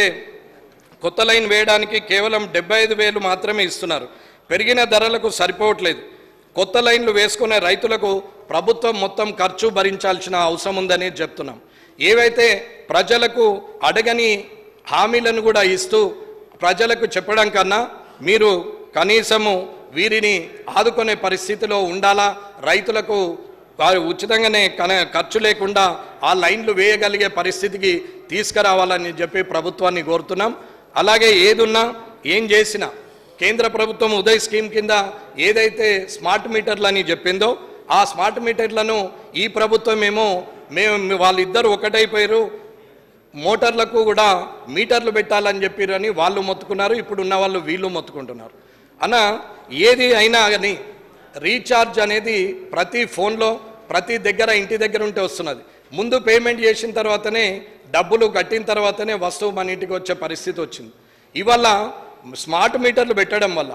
కొత్త లైన్ వేయడానికి కేవలం 75,000 మాత్రమే ఇస్తున్నారు. పెరిగిన ధరలకు సరిపోవట్లేదు. కొత్త లైన్లు వేసుకునే రైతులకు ప్రభుత్వం మొత్తం ఖర్చు భరించాల్సిన అవసరం ఉందని చెప్తున్నాం. ఏవైతే ప్రజలకు అడగని హామీలను కూడా ఇస్తూ ప్రజలకు చెప్పడం కన్నా మీరు కనీసము వీరిని ఆదుకునే పరిస్థితిలో ఉండాలా. రైతులకు వారు ఉచితంగానే ఖర్చు లేకుండా ఆ లైన్లు వేయగలిగే పరిస్థితికి తీసుకురావాలని చెప్పి ప్రభుత్వాన్ని కోరుతున్నాం. అలాగే ఏదున్నా ఏం చేసినా కేంద్ర ప్రభుత్వం ఉదయ్ స్కీమ్ కింద ఏదైతే స్మార్ట్ మీటర్లు అని చెప్పిందో ఆ స్మార్ట్ మీటర్లను ఈ ప్రభుత్వం మేము వాళ్ళిద్దరు ఒకటైపోయారు, మోటార్లకు కూడా మీటర్లు పెట్టాలని చెప్పారని వాళ్ళు మొత్తుకున్నారు. ఇప్పుడు ఉన్న వాళ్ళు వీళ్ళు మొత్తుకుంటున్నారు. అన్న ఏది అయినా కానీ రీఛార్జ్ అనేది ప్రతి ఫోన్లో ప్రతి దగ్గర ఇంటి దగ్గర ఉంటే వస్తున్నది. ముందు పేమెంట్ చేసిన తర్వాతనే డబ్బులు కట్టిన తర్వాతనే వస్తువు మన ఇంటికి వచ్చే పరిస్థితి వచ్చింది. ఇవాళ స్మార్ట్ మీటర్లు పెట్టడం వల్ల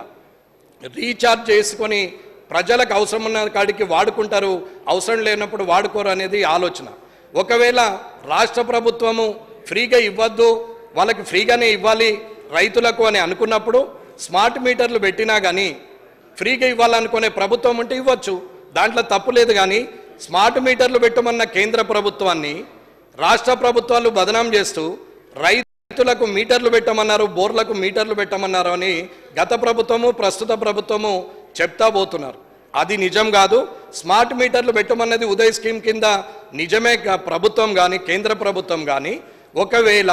రీఛార్జ్ చేసుకొని ప్రజలకు అవసరం ఉన్న కాడికి వాడుకుంటారు, అవసరం లేనప్పుడు వాడుకోరు అనేది ఆలోచన. ఒకవేళ రాష్ట్ర ప్రభుత్వము ఫ్రీగా ఇవ్వద్దు, వాళ్ళకి ఫ్రీగానే ఇవ్వాలి రైతులకు అని అనుకున్నప్పుడు స్మార్ట్ మీటర్లు పెట్టినా కానీ ఫ్రీగా ఇవ్వాలనుకునే ప్రభుత్వం ఉంటే ఇవ్వచ్చు, దాంట్లో తప్పు లేదు. కానీ స్మార్ట్ మీటర్లు పెట్టమన్న కేంద్ర ప్రభుత్వాన్ని రాష్ట్ర ప్రభుత్వాలు బదనాం చేస్తూ రైతులకు మీటర్లు పెట్టమన్నారు, బోర్లకు మీటర్లు పెట్టమన్నారు అని గత ప్రభుత్వము ప్రస్తుత ప్రభుత్వము చెప్తా పోతున్నారు. అది నిజం కాదు. స్మార్ట్ మీటర్లు పెట్టమన్నది ఉదయ్ స్కీమ్ కింద నిజమే. ప్రభుత్వం కానీ కేంద్ర ప్రభుత్వం కానీ ఒకవేళ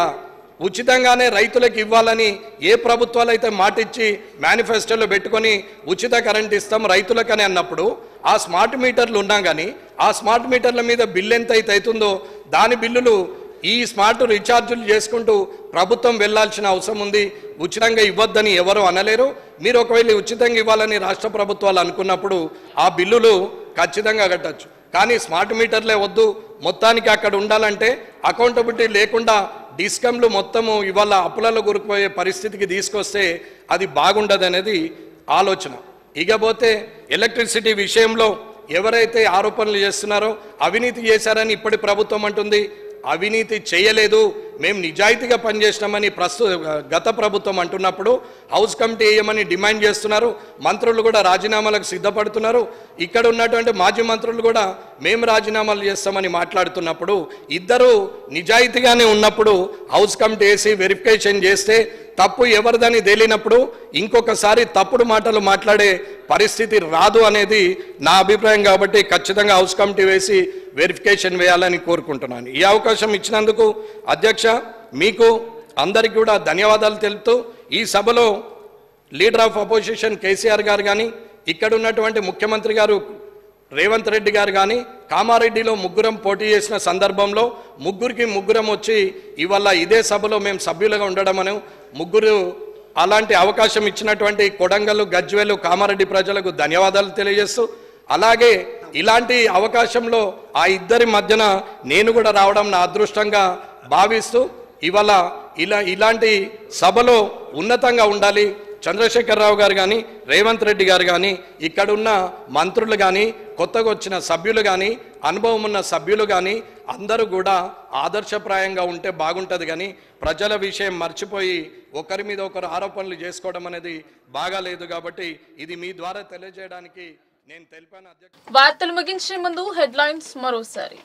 ఉచితంగానే రైతులకు ఇవ్వాలని ఏ ప్రభుత్వాలు అయితే మాటిచ్చి మేనిఫెస్టోలో పెట్టుకొని ఉచిత కరెంట్ ఇస్తాం రైతులకని అన్నప్పుడు ఆ స్మార్ట్ మీటర్లు ఉన్నా కానీ ఆ స్మార్ట్ మీటర్ల మీద బిల్లు ఎంత అయితే అవుతుందో దాని బిల్లులు ఈ స్మార్ట్ రీఛార్జులు చేసుకుంటూ ప్రభుత్వం వెళ్లాల్సిన అవసరం ఉంది. ఉచితంగా ఇవ్వద్దని ఎవరు అనలేరు. మీరు ఒకవేళ ఉచితంగా ఇవ్వాలని రాష్ట్ర ప్రభుత్వాలు అనుకున్నప్పుడు ఆ బిల్లులు ఖచ్చితంగా కట్టచ్చు. కానీ స్మార్ట్ మీటర్లే వద్దు, మొత్తానికి అక్కడ ఉండాలంటే అకౌంటబిలిటీ లేకుండా డిస్కమ్లు మొత్తము ఇవాళ అప్పులలో గురికిపోయే పరిస్థితికి తీసుకొస్తే అది బాగుండదు అనేది ఆలోచన. ఇకపోతే ఎలక్ట్రిసిటీ విషయంలో ఎవరైతే ఆరోపణలు చేస్తున్నారో అవినీతి చేశారని ఇప్పటి ప్రభుత్వం అంటుంది. అవినీతి చేయలేదు, మేము నిజాయితీగా పనిచేసినామని గత ప్రభుత్వం అంటున్నప్పుడు హౌస్ కమిటీ వేయమని డిమాండ్ చేస్తున్నారు. మంత్రులు కూడా రాజీనామాలకు సిద్ధపడుతున్నారు. ఇక్కడ ఉన్నటువంటి మాజీ మంత్రులు కూడా మేము రాజీనామాలు చేస్తామని మాట్లాడుతున్నప్పుడు ఇద్దరు నిజాయితీగానే ఉన్నప్పుడు హౌస్ కమిటీ వేసి వెరిఫికేషన్ చేస్తే తప్పు ఎవరిదని తేలినప్పుడు ఇంకొకసారి తప్పుడు మాటలు మాట్లాడే పరిస్థితి రాదు అనేది నా అభిప్రాయం. కాబట్టి ఖచ్చితంగా హౌస్ కమిటీ వేసి వెరిఫికేషన్ వేయాలని కోరుకుంటున్నాను. ఈ అవకాశం ఇచ్చినందుకు అధ్యక్ష మీకు అందరికీ కూడా ధన్యవాదాలు తెలుపుతూ ఈ సభలో లీడర్ ఆఫ్ అపోజిషన్ కేసీఆర్ గారు కానీ ఇక్కడ ఉన్నటువంటి ముఖ్యమంత్రి గారు రేవంత్ రెడ్డి గారు కానీ కామారెడ్డిలో ముగ్గురం పోటీ చేసిన సందర్భంలో ముగ్గురం వచ్చి ఇవాళ ఇదే సభలో మేము సభ్యులుగా ఉండడం అని ముగ్గురు అలాంటి అవకాశం ఇచ్చినటువంటి కొడంగల్, గజ్వేలు, కామారెడ్డి ప్రజలకు ధన్యవాదాలు తెలియజేస్తూ అలాగే ఇలాంటి అవకాశంలో ఆ ఇద్దరి మధ్యన నేను కూడా రావడం నా అదృష్టంగా భావిస్తూ ఇవాళ ఇలాంటి సభలో ఉన్నతంగా ఉండాలి, చంద్రశేఖరరావు గారు కానీ రేవంత్ రెడ్డి గారు కానీ ఇక్కడున్న మంత్రులు కానీ కొత్తగా వచ్చిన సభ్యులు కానీ అనుభవం ఉన్న సభ్యులు కానీ అందరూ కూడా ఆదర్శప్రాయంగా ఉంటే బాగుంటుంది. కానీ ప్రజల విషయం మర్చిపోయి ఒకరి మీద ఒకరు ఆరోపణలు చేసుకోవడం అనేది బాగాలేదు. కాబట్టి ఇది మీ ద్వారా తెలియజేయడానికి నేను తెలిపాను. వార్తలు ముగించే ముందు హెడ్లైన్స్ మరోసారి.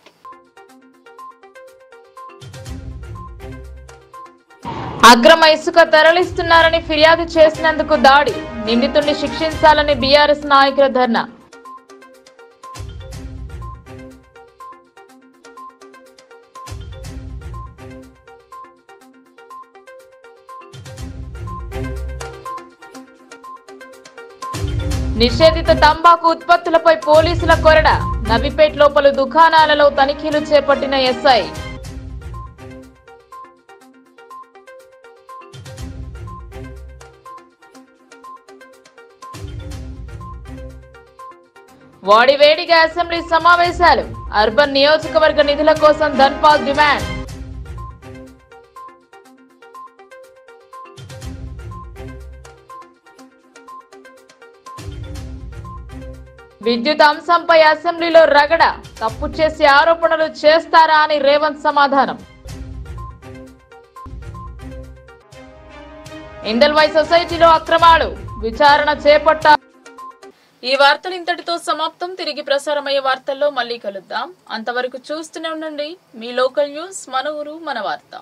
అక్రమ ఇసుక తరలిస్తున్నారని ఫిర్యాదు చేసినందుకు దాడి, నిందితుడిని శిక్షించాలని బీఆర్ఎస్ నాయకుల ధర్నా. నిషేధిత తంబాకు ఉత్పత్తులపై పోలీసుల కొరడ, నవీపేటలో పలు దుకాణాలలో తనిఖీలు చేపట్టిన ఎస్ఐ. వాడివేడిగా అసెంబ్లీ సమావేశాలు, అర్బన్ నియోజకవర్గ నిధుల కోసం ధన్పాల్ డిమాండ్. విద్యుత్ అంశంపై అసెంబ్లీలో రగడ, తప్పు చేసి ఆరోపణలు చేస్తారా అని రేవంత్ సమాధానం. ఇందల్వై సొసైటీలో అక్రమాలు, విచారణ చేపట్టారు. ఈ వార్తలు ఇంతటితో సమాప్తం. తిరిగి ప్రసారమయ్యే వార్తల్లో మళ్ళీ కలుద్దాం. అంతవరకు చూస్తూనే ఉండండి మీ లోకల్ న్యూస్, మన ఊరు మన వార్త.